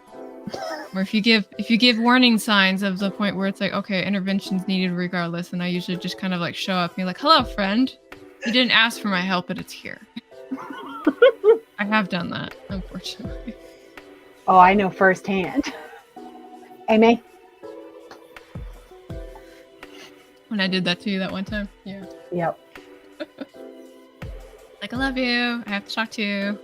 Speaker 1: Or if you give warning signs of the point where it's like, okay, intervention's needed regardless, and I usually just kind of like show up and be like, hello, friend. You didn't ask for my help, but it's here. I have done that, unfortunately.
Speaker 2: Oh, I know firsthand. Amy?
Speaker 1: When I did that to you that one time. Yeah.
Speaker 2: Yep.
Speaker 1: Like, I love you. I have to talk to you.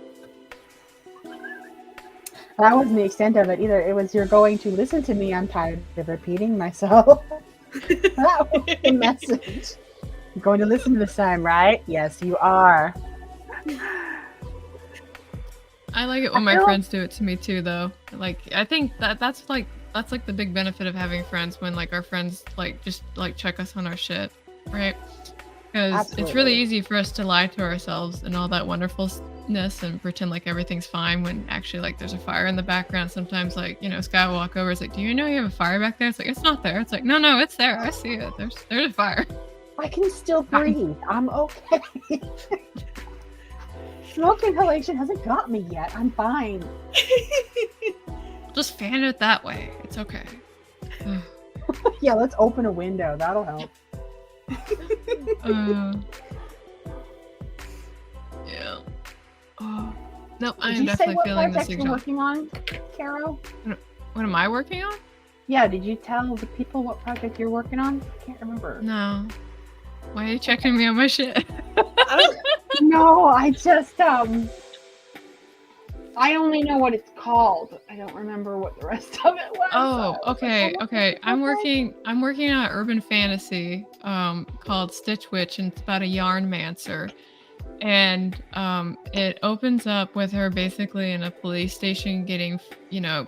Speaker 2: That wasn't the extent of it either. It was, you're going to listen to me. I'm tired of repeating myself. That was the message. You're going to listen this time, right? Yes, you are.
Speaker 1: I like it when my friends do it to me too, though. Like, I think that's like the big benefit of having friends, when like our friends like just like check us on our shit, right? Because it's really easy for us to lie to ourselves and all that wonderfulness and pretend like everything's fine when actually like there's a fire in the background. Sometimes like, you know, Sky will walk over, it's like, do you know you have a fire back there? It's like, it's not there. It's like, no, it's there. I see it. There's a fire.
Speaker 2: I can still breathe. I'm okay. Smoke inhalation hasn't got me yet. I'm fine.
Speaker 1: Just fan it that way. It's okay.
Speaker 2: Yeah, let's open a window. That'll help.
Speaker 1: Yeah. Oh. Nope, I
Speaker 2: Did
Speaker 1: am
Speaker 2: you say
Speaker 1: definitely
Speaker 2: what
Speaker 1: feeling this
Speaker 2: project you're
Speaker 1: exhaustion.
Speaker 2: working on, Carrow?
Speaker 1: What am I working on?
Speaker 2: Yeah, did you tell the people what project you're working on? I can't remember.
Speaker 1: No. Why are you checking me on my shit?
Speaker 2: No, I just I only know what it's called. I don't remember what the rest of it was.
Speaker 1: Oh, okay. I'm working on urban fantasy called Stitch Witch, and it's about a yarn mancer. And it opens up with her basically in a police station getting,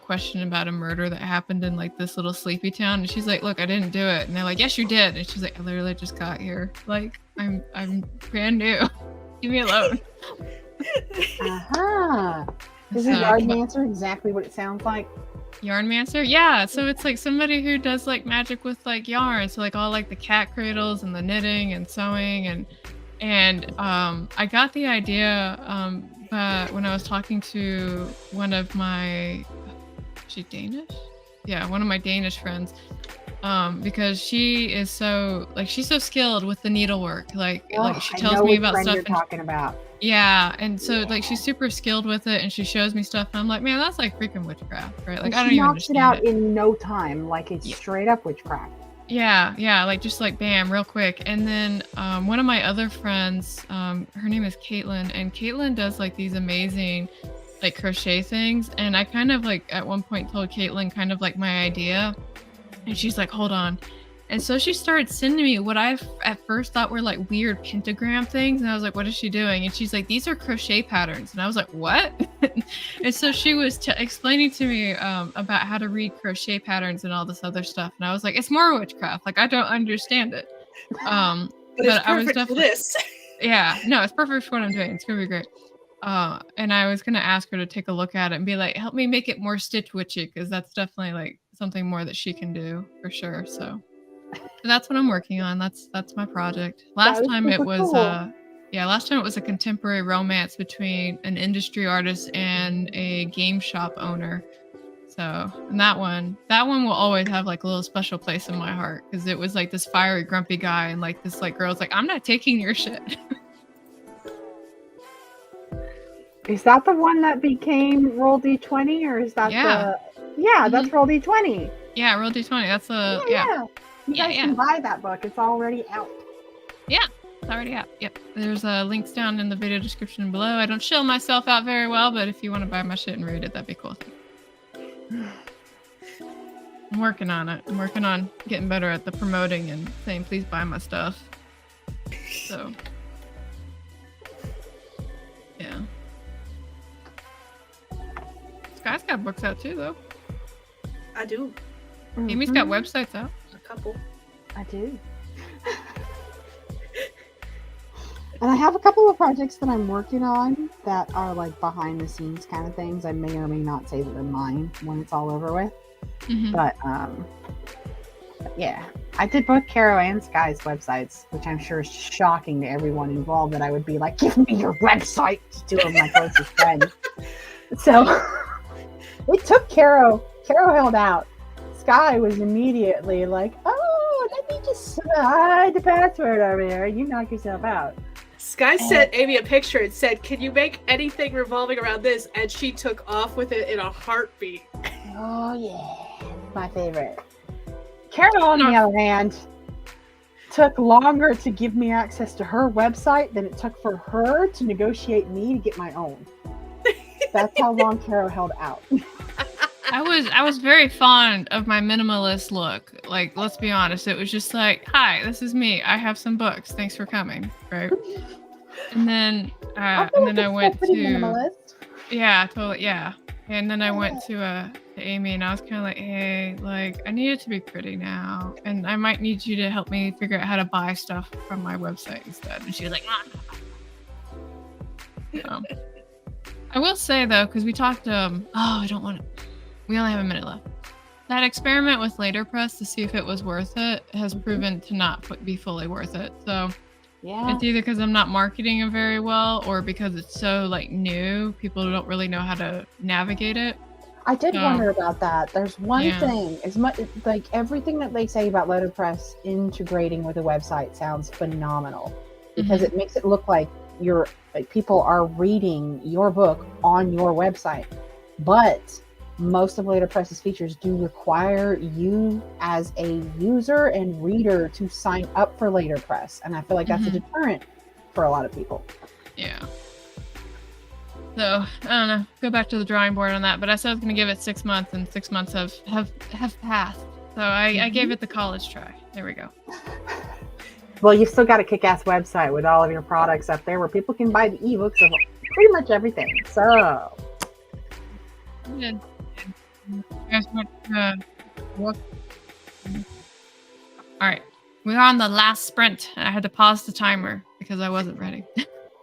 Speaker 1: questioned about a murder that happened in like this little sleepy town. And she's like, "Look, I didn't do it." And they're like, "Yes, you did." And she's like, "I literally just got here. Like, I'm brand new. Leave me alone."
Speaker 2: Uh-huh. Is a Yardmancer exactly what it sounds like?
Speaker 1: Yarnmancer? Yeah. So it's like somebody who does like magic with like yarn. So like all like the cat cradles and the knitting and sewing and I got the idea but when I was talking to one of my is she Danish? Yeah, one of my Danish friends. Because she is so like she's so skilled with the needlework. Like she tells me about stuff
Speaker 2: you're talking about.
Speaker 1: Yeah, and so like she's super skilled with it and she shows me stuff and I'm like, man, that's like freaking witchcraft, right? Like
Speaker 2: and
Speaker 1: I don't
Speaker 2: she
Speaker 1: even
Speaker 2: knocks it
Speaker 1: understand
Speaker 2: out in no time, like it's straight up witchcraft.
Speaker 1: Yeah, like just like bam, real quick. And then one of my other friends, her name is Caitlin, and Caitlin does like these amazing like crochet things. And I kind of like at one point told Caitlin kind of like my idea, and she's like, "Hold on." And so she started sending me what I at first thought were like weird pentagram things. And I was like, "What is she doing?" And she's like, "These are crochet patterns." And I was like, "What?" And so she was explaining to me about how to read crochet patterns and all this other stuff. And I was like, "It's more witchcraft. Like, I don't understand it."
Speaker 3: But it's perfect
Speaker 1: I was
Speaker 3: for this.
Speaker 1: Yeah, no, it's perfect for what I'm doing. It's going to be great. And I was going to ask her to take a look at it and be like, "Help me make it more stitch witchy," because that's definitely like something more that she can do for sure. So that's what I'm working on. That's my project. Last time it was a contemporary romance between an industry artist and a game shop owner. So, and that one will always have like a little special place in my heart because it was like this fiery, grumpy guy and like this like girl's like, "I'm not taking your shit."
Speaker 2: Is that the one that became Roll D20, or is that that's Roll D20.
Speaker 1: Yeah, Roll D20. That's
Speaker 2: You guys can buy that book. It's already out.
Speaker 1: Yeah, it's already out. Yep. There's links down in the video description below. I don't show myself out very well, but if you want to buy my shit and read it, that'd be cool. I'm working on it. I'm working on getting better at the promoting and saying, "Please buy my stuff." So, yeah. Sky's got books out too, though.
Speaker 3: I do.
Speaker 1: Amy's got websites out.
Speaker 3: A couple.
Speaker 2: I do. And I have a couple of projects that I'm working on that are like behind the scenes kind of things. I may or may not say that they're mine when it's all over with.
Speaker 1: Mm-hmm.
Speaker 2: But yeah, I did both Carrow and Sky's websites, which I'm sure is shocking to everyone involved that I would be like, "Give me your website," to two of my closest friends. So it took Carrow. Carrow held out. Sky was immediately like, "Oh, let me just slide the password over there. You knock yourself out."
Speaker 3: Sky sent Amy a picture and said, "Can you make anything revolving around this?" And she took off with it in a heartbeat.
Speaker 2: Oh yeah, my favorite. Carol, on the other hand, took longer to give me access to her website than it took for her to negotiate me to get my own. That's how long Carol held out.
Speaker 1: I was very fond of my minimalist look. Like, let's be honest, it was just like, "Hi, this is me. I have some books. Thanks for coming." Right. And then I went to
Speaker 2: minimalist.
Speaker 1: Yeah, totally. Yeah. And then I went to Amy and I was kind of like, "Hey, like I need it to be pretty now. And I might need you to help me figure out how to buy stuff from my website instead." And she was like, "Ah." So, I will say though, because we talked, we only have a minute left. That experiment with LaterPress to see if it was worth it has proven to not be fully worth it. So
Speaker 2: yeah,
Speaker 1: it's either because I'm not marketing it very well or because it's so like new, people don't really know how to navigate it.
Speaker 2: I did wonder about that. There's one thing, as much like everything that they say about LaterPress integrating with a website sounds phenomenal because it makes it look like people are reading your book on your website. But most of LaterPress's features do require you as a user and reader to sign up for LaterPress, and I feel like that's a deterrent for a lot of people.
Speaker 1: Yeah. So I don't know. Go back to the drawing board on that. But I said I was going to give it 6 months, and 6 months have passed. So I gave it the college try. There we go.
Speaker 2: Well, you've still got a kick-ass website with all of your products up there where people can buy the ebooks of pretty much everything. So,
Speaker 1: Yeah. You guys want to walk? All right. We're on the last sprint. I had to pause the timer because I wasn't ready.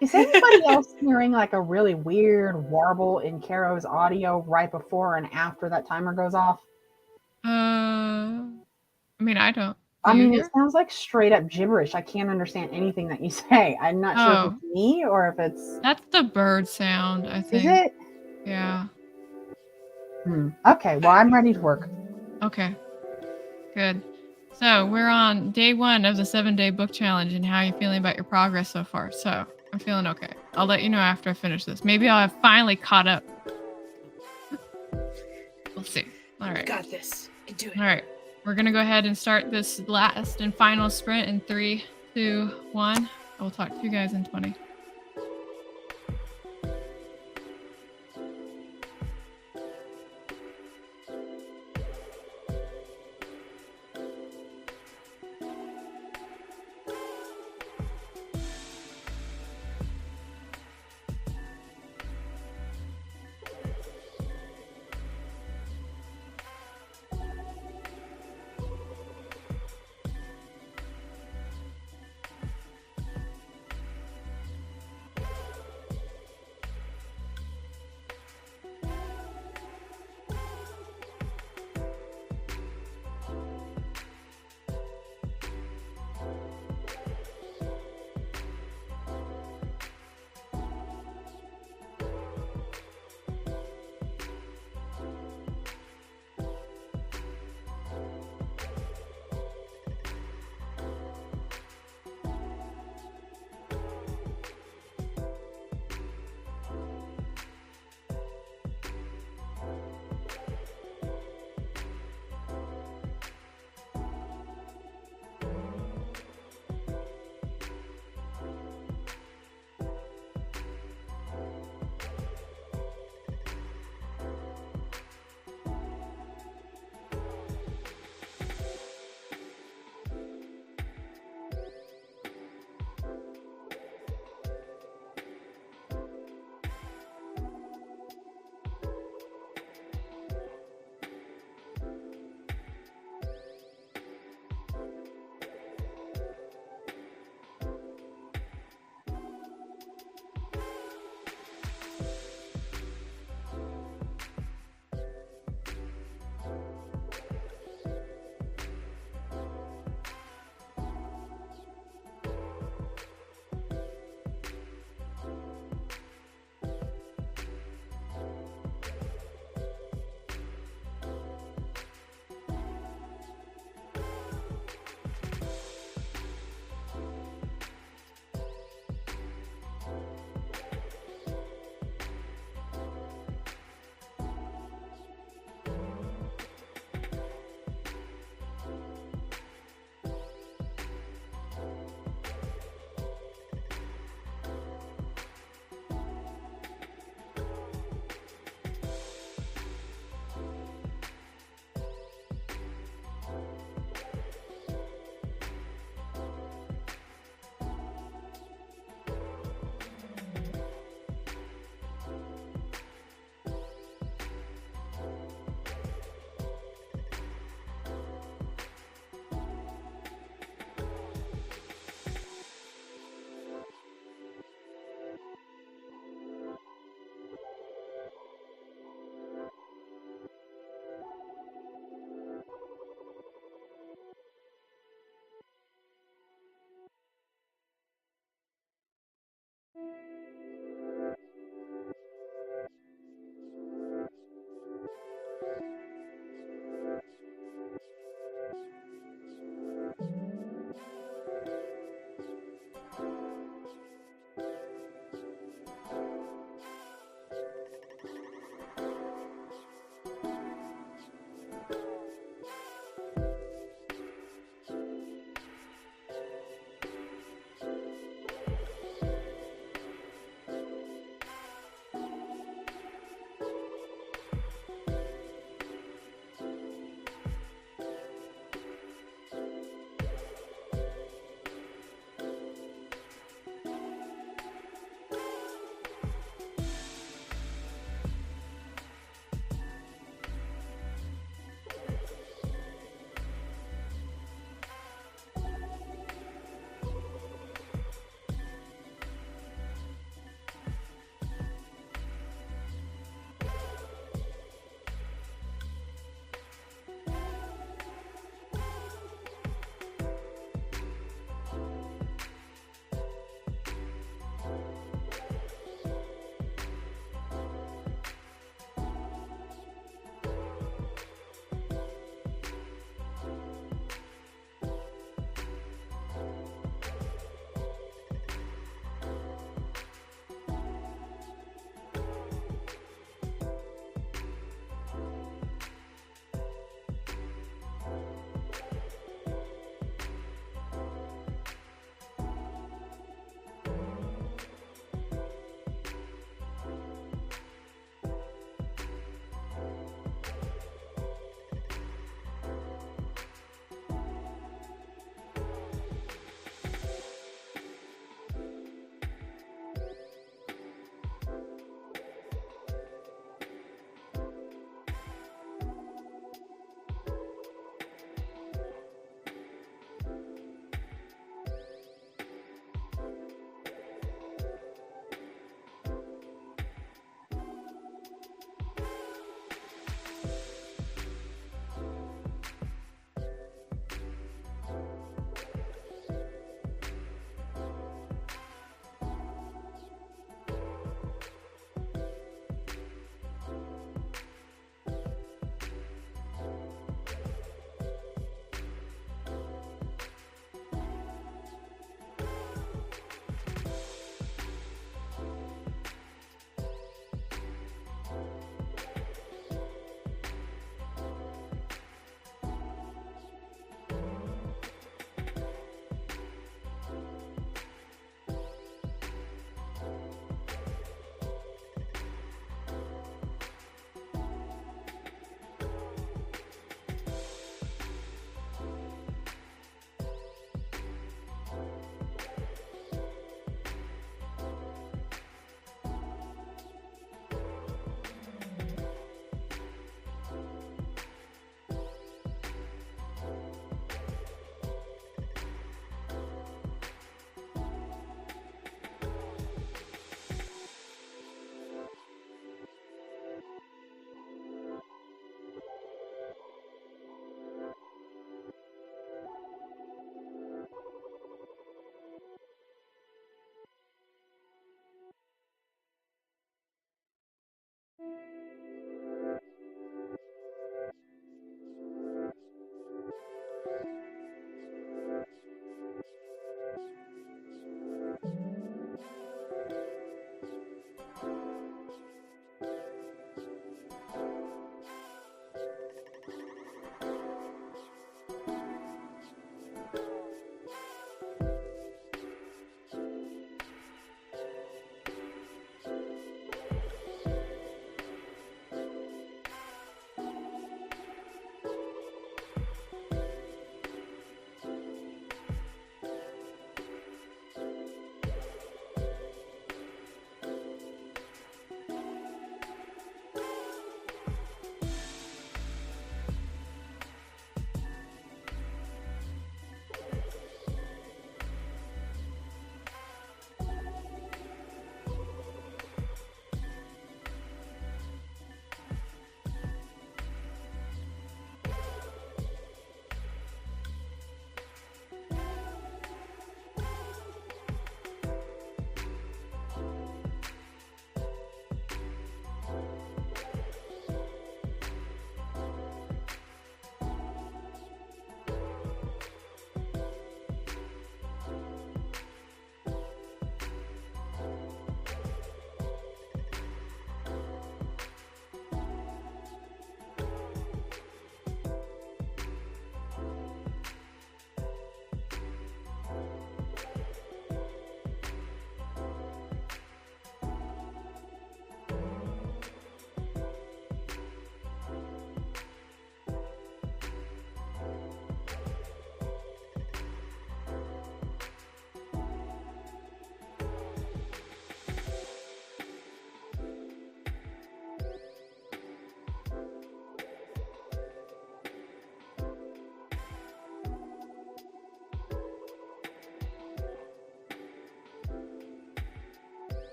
Speaker 2: is anybody else hearing like a really weird warble in Carrow's audio right before and after that timer goes off?
Speaker 1: I mean, I don't.
Speaker 2: I
Speaker 1: Do you
Speaker 2: mean,
Speaker 1: hear?
Speaker 2: it sounds like straight up gibberish. I can't understand anything that you say. I'm not sure if
Speaker 1: Oh,
Speaker 2: it's me or if it's.
Speaker 1: that's the bird sound, I
Speaker 2: Is
Speaker 1: think.
Speaker 2: it?
Speaker 1: Yeah.
Speaker 2: Okay, well, I'm ready to work.
Speaker 1: Okay. Good. So we're on day 1 of the 7-day book challenge, and how are you feeling about your progress so far? So I'm feeling okay. I'll let you know after I finish this. Maybe I'll have finally caught up. We'll see. All
Speaker 3: You
Speaker 1: right.
Speaker 3: got this. You can do it.
Speaker 1: All right. We're going to go ahead and start this last and final sprint in 3, 2, 1. I will talk to you guys in 20.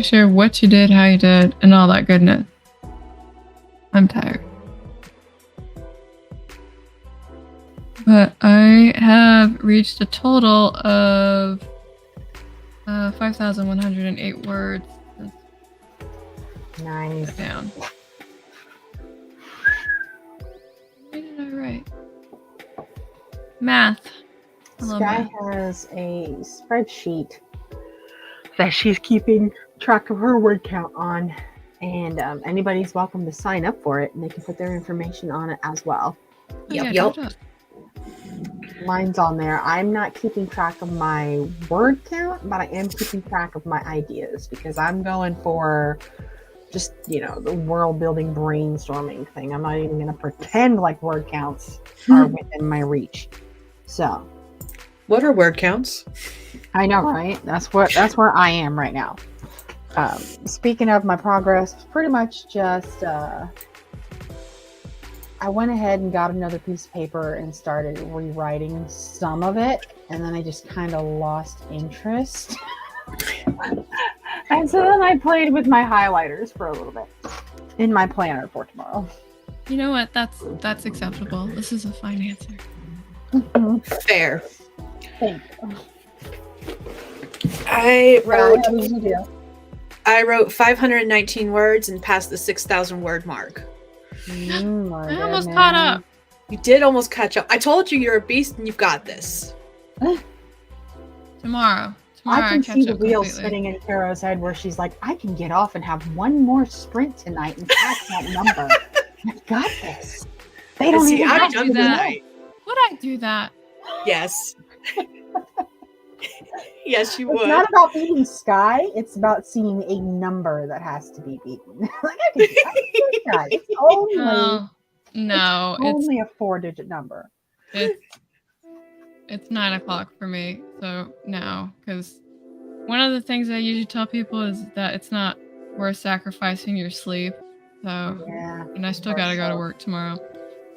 Speaker 1: Sure what you did, how you did, and all that goodness. I'm tired. But I have reached a total of 5,108 words.
Speaker 2: Nice.
Speaker 1: Down. What did I write? Math. I love
Speaker 2: Sky
Speaker 1: math.
Speaker 2: has a spreadsheet that she's keeping track of her word count on, and anybody's welcome to sign up for it, and they can put their information on it as well.
Speaker 1: Oh,
Speaker 3: Yep,
Speaker 1: yeah,
Speaker 3: yep.
Speaker 1: do it.
Speaker 2: Mine's on there. I'm not keeping track of my word count, but I am keeping track of my ideas because I'm going for just, the world building brainstorming thing. I'm not even going to pretend like word counts are within my reach. So,
Speaker 3: What are word counts?
Speaker 2: I know, right? That's where I am right now. Speaking of my progress, pretty much just I went ahead and got another piece of paper and started rewriting some of it, and then I just kind of lost interest. And so then I played with my highlighters for a little bit in my planner for tomorrow.
Speaker 1: You know what? That's acceptable. This is a fine answer.
Speaker 3: Fair.
Speaker 2: Thank you.
Speaker 3: I wrote
Speaker 2: How did you do?
Speaker 3: I wrote 519 words and passed the 6,000 word mark.
Speaker 2: My
Speaker 1: I almost caught
Speaker 2: goodness.
Speaker 1: up.
Speaker 3: You did almost catch up. I told you you're a beast and you've got this.
Speaker 1: Tomorrow
Speaker 2: I can
Speaker 1: catch
Speaker 2: see the
Speaker 1: up
Speaker 2: wheel
Speaker 1: completely.
Speaker 2: spinning in Carrow's head where she's like, I can get off and have one more sprint tonight and pass that number. I've got this. They don't
Speaker 3: See,
Speaker 2: even
Speaker 3: I've
Speaker 2: have
Speaker 3: done
Speaker 2: to
Speaker 3: that.
Speaker 2: know.
Speaker 1: Would I do that?
Speaker 3: Yes. Yes, you
Speaker 2: It's
Speaker 3: would.
Speaker 2: not about beating Sky. It's about seeing a number that has to be beaten. Like I can do that. It's only,
Speaker 1: Oh, no,
Speaker 2: only a 4-digit number.
Speaker 1: it's 9 o'clock for me. So no, because one of the things I usually tell people is that it's not worth sacrificing your sleep. So,
Speaker 2: Yeah.
Speaker 1: and I still got to go to work tomorrow.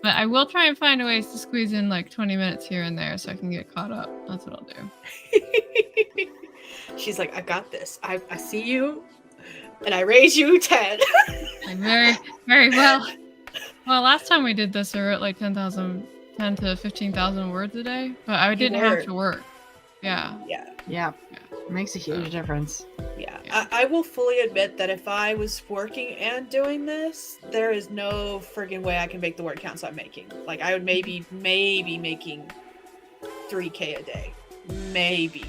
Speaker 1: But I will try and find ways to squeeze in like 20 minutes here and there so I can get caught up. That's what I'll do.
Speaker 3: She's like, I got this. I see you, and I raise you 10.
Speaker 1: Like very, very well. Well, last time we did this, I wrote like 10 to 15,000 words a day, but I didn't have to work. Yeah.
Speaker 3: Yeah.
Speaker 2: Yeah. It makes a huge difference.
Speaker 3: Yeah.
Speaker 1: Yeah.
Speaker 3: I will fully admit that if I was working and doing this, there is no friggin' way I can make the word counts I'm making. Like, I would maybe making 3K a day. Maybe.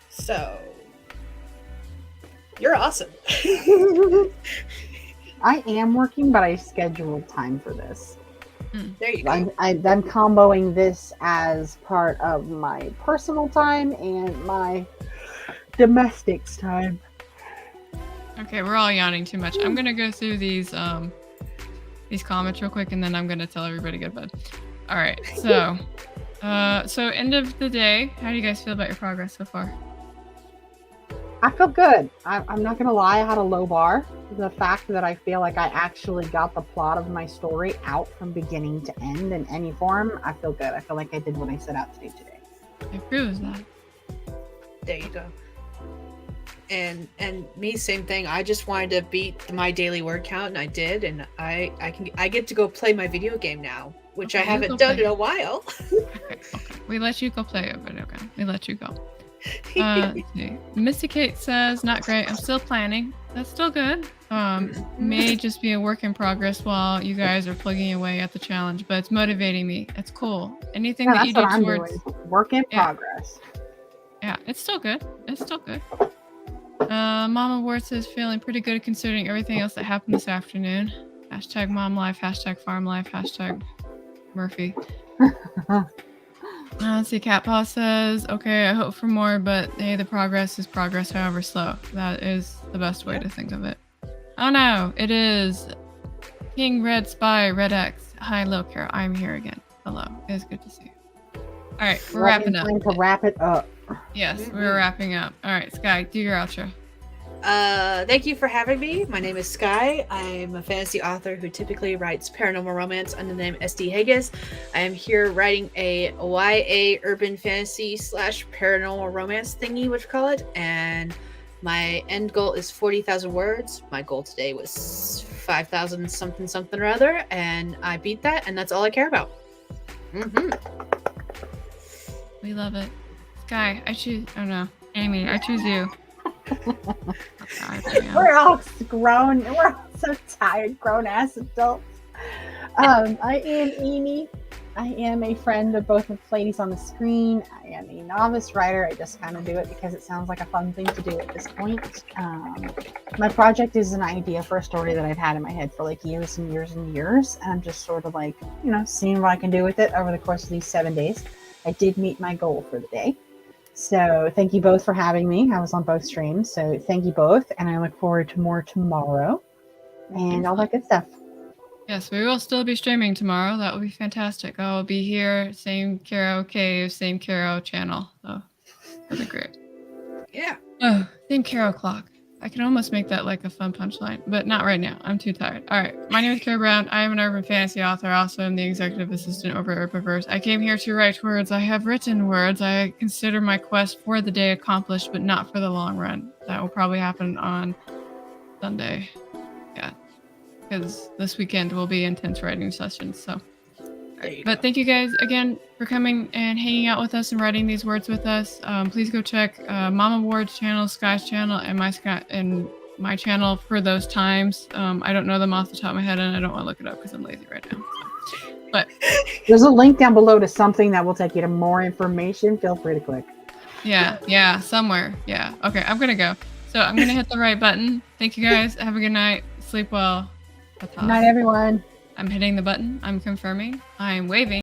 Speaker 3: So, you're awesome.
Speaker 2: I am working, but I scheduled time for this.
Speaker 3: There you go.
Speaker 2: I'm comboing this as part of my personal time and my domestics time.
Speaker 1: Okay, we're all yawning too much. I'm gonna go through these comments real quick, and then I'm gonna tell everybody to go to bed. All right, so end of the day. How do you guys feel about your progress so far?
Speaker 2: I feel good. I'm not gonna lie, I had a low bar. The fact that I feel like I actually got the plot of my story out from beginning to end in any form, I feel good. I feel like I did what I set out to do today.
Speaker 1: It proves that.
Speaker 3: There you go. And me, same thing. I just wanted to beat my daily word count, and I did. And I get to go play my video game now, which I
Speaker 1: Okay, you
Speaker 3: haven't
Speaker 1: go
Speaker 3: done
Speaker 1: play.
Speaker 3: in a while.
Speaker 1: Okay. We let you go play it, but okay, we let you go. Let's see. Misty Kate says, not great. I'm still planning. That's still good. May just be a work in progress while you guys are plugging away at the challenge, but it's motivating me. It's cool. Anything that
Speaker 2: That's
Speaker 1: you do
Speaker 2: what I'm
Speaker 1: towards
Speaker 2: doing. Work in
Speaker 1: Yeah.
Speaker 2: progress.
Speaker 1: Yeah, it's still good. It's still good. Mama Warts is feeling pretty good considering everything else that happened this afternoon. Hashtag mom life, hashtag farm life, hashtag Murphy. Let's see, Cat Paw says, okay, I hope for more, but hey, the progress is progress, however slow. That is the best way to think of it. Oh no, it is King Red Spy, Red X. Hi, Lil Carol. I'm here again. Hello. It is good to see you. All right, we're wrapping up.
Speaker 2: Time to wrap it up.
Speaker 1: Yes, we're wrapping up. All right, Sky, do your outro.
Speaker 3: Thank you for having me. My name is Sky. I'm a fantasy author who typically writes paranormal romance under the name SD Haggis. I am here writing a YA urban fantasy / paranormal romance thingy, what you call it, and My end goal is 40,000 words. My goal today was 5,000 something or other, and I beat that, and that's all I care about.
Speaker 1: We love it. Sky, I choose. Oh no, Amy, I choose you.
Speaker 2: We're all grown. We're all so tired, grown-ass adults. I am Amy. I am a friend of both of the ladies on the screen. I am a novice writer. I just kind of do it because it sounds like a fun thing to do at this point. My project is an idea for a story that I've had in my head for like years and years and years. And I'm just sort of like, seeing what I can do with it over the course of these 7 days. I did meet my goal for the day. So thank you both for having me. I was on both streams. So thank you both. And I look forward to more tomorrow and all that good stuff.
Speaker 1: Yes, we will still be streaming tomorrow. That will be fantastic. I'll be here, same Carrow cave, same Carrow channel. So that'll be great.
Speaker 3: Yeah.
Speaker 1: Oh, same Carrow clock. I can almost make that like a fun punchline, but not right now. I'm too tired. All right. My name is Carrow Brown. I am an urban fantasy author. Also, I'm the executive assistant over at Urbanverse. I came here to write words. I have written words. I consider my quest for the day accomplished, but not for the long run. That will probably happen on Sunday. Yeah. Because this weekend will be intense writing sessions. So, but thank you guys again for coming and hanging out with us and writing these words with us. Please go check Mama Ward's channel, Sky's channel, and my channel for those times. I don't know them off the top of my head, and I don't want to look it up because I'm lazy right now. So. But
Speaker 2: there's a link down below to something that will take you to more information. Feel free to click.
Speaker 1: Yeah, somewhere. Yeah. Okay, I'm gonna go. So I'm gonna hit the right button. Thank you guys. Have a good night. Sleep well.
Speaker 2: Good night, everyone.
Speaker 1: I'm hitting the button. I'm confirming. I'm waving.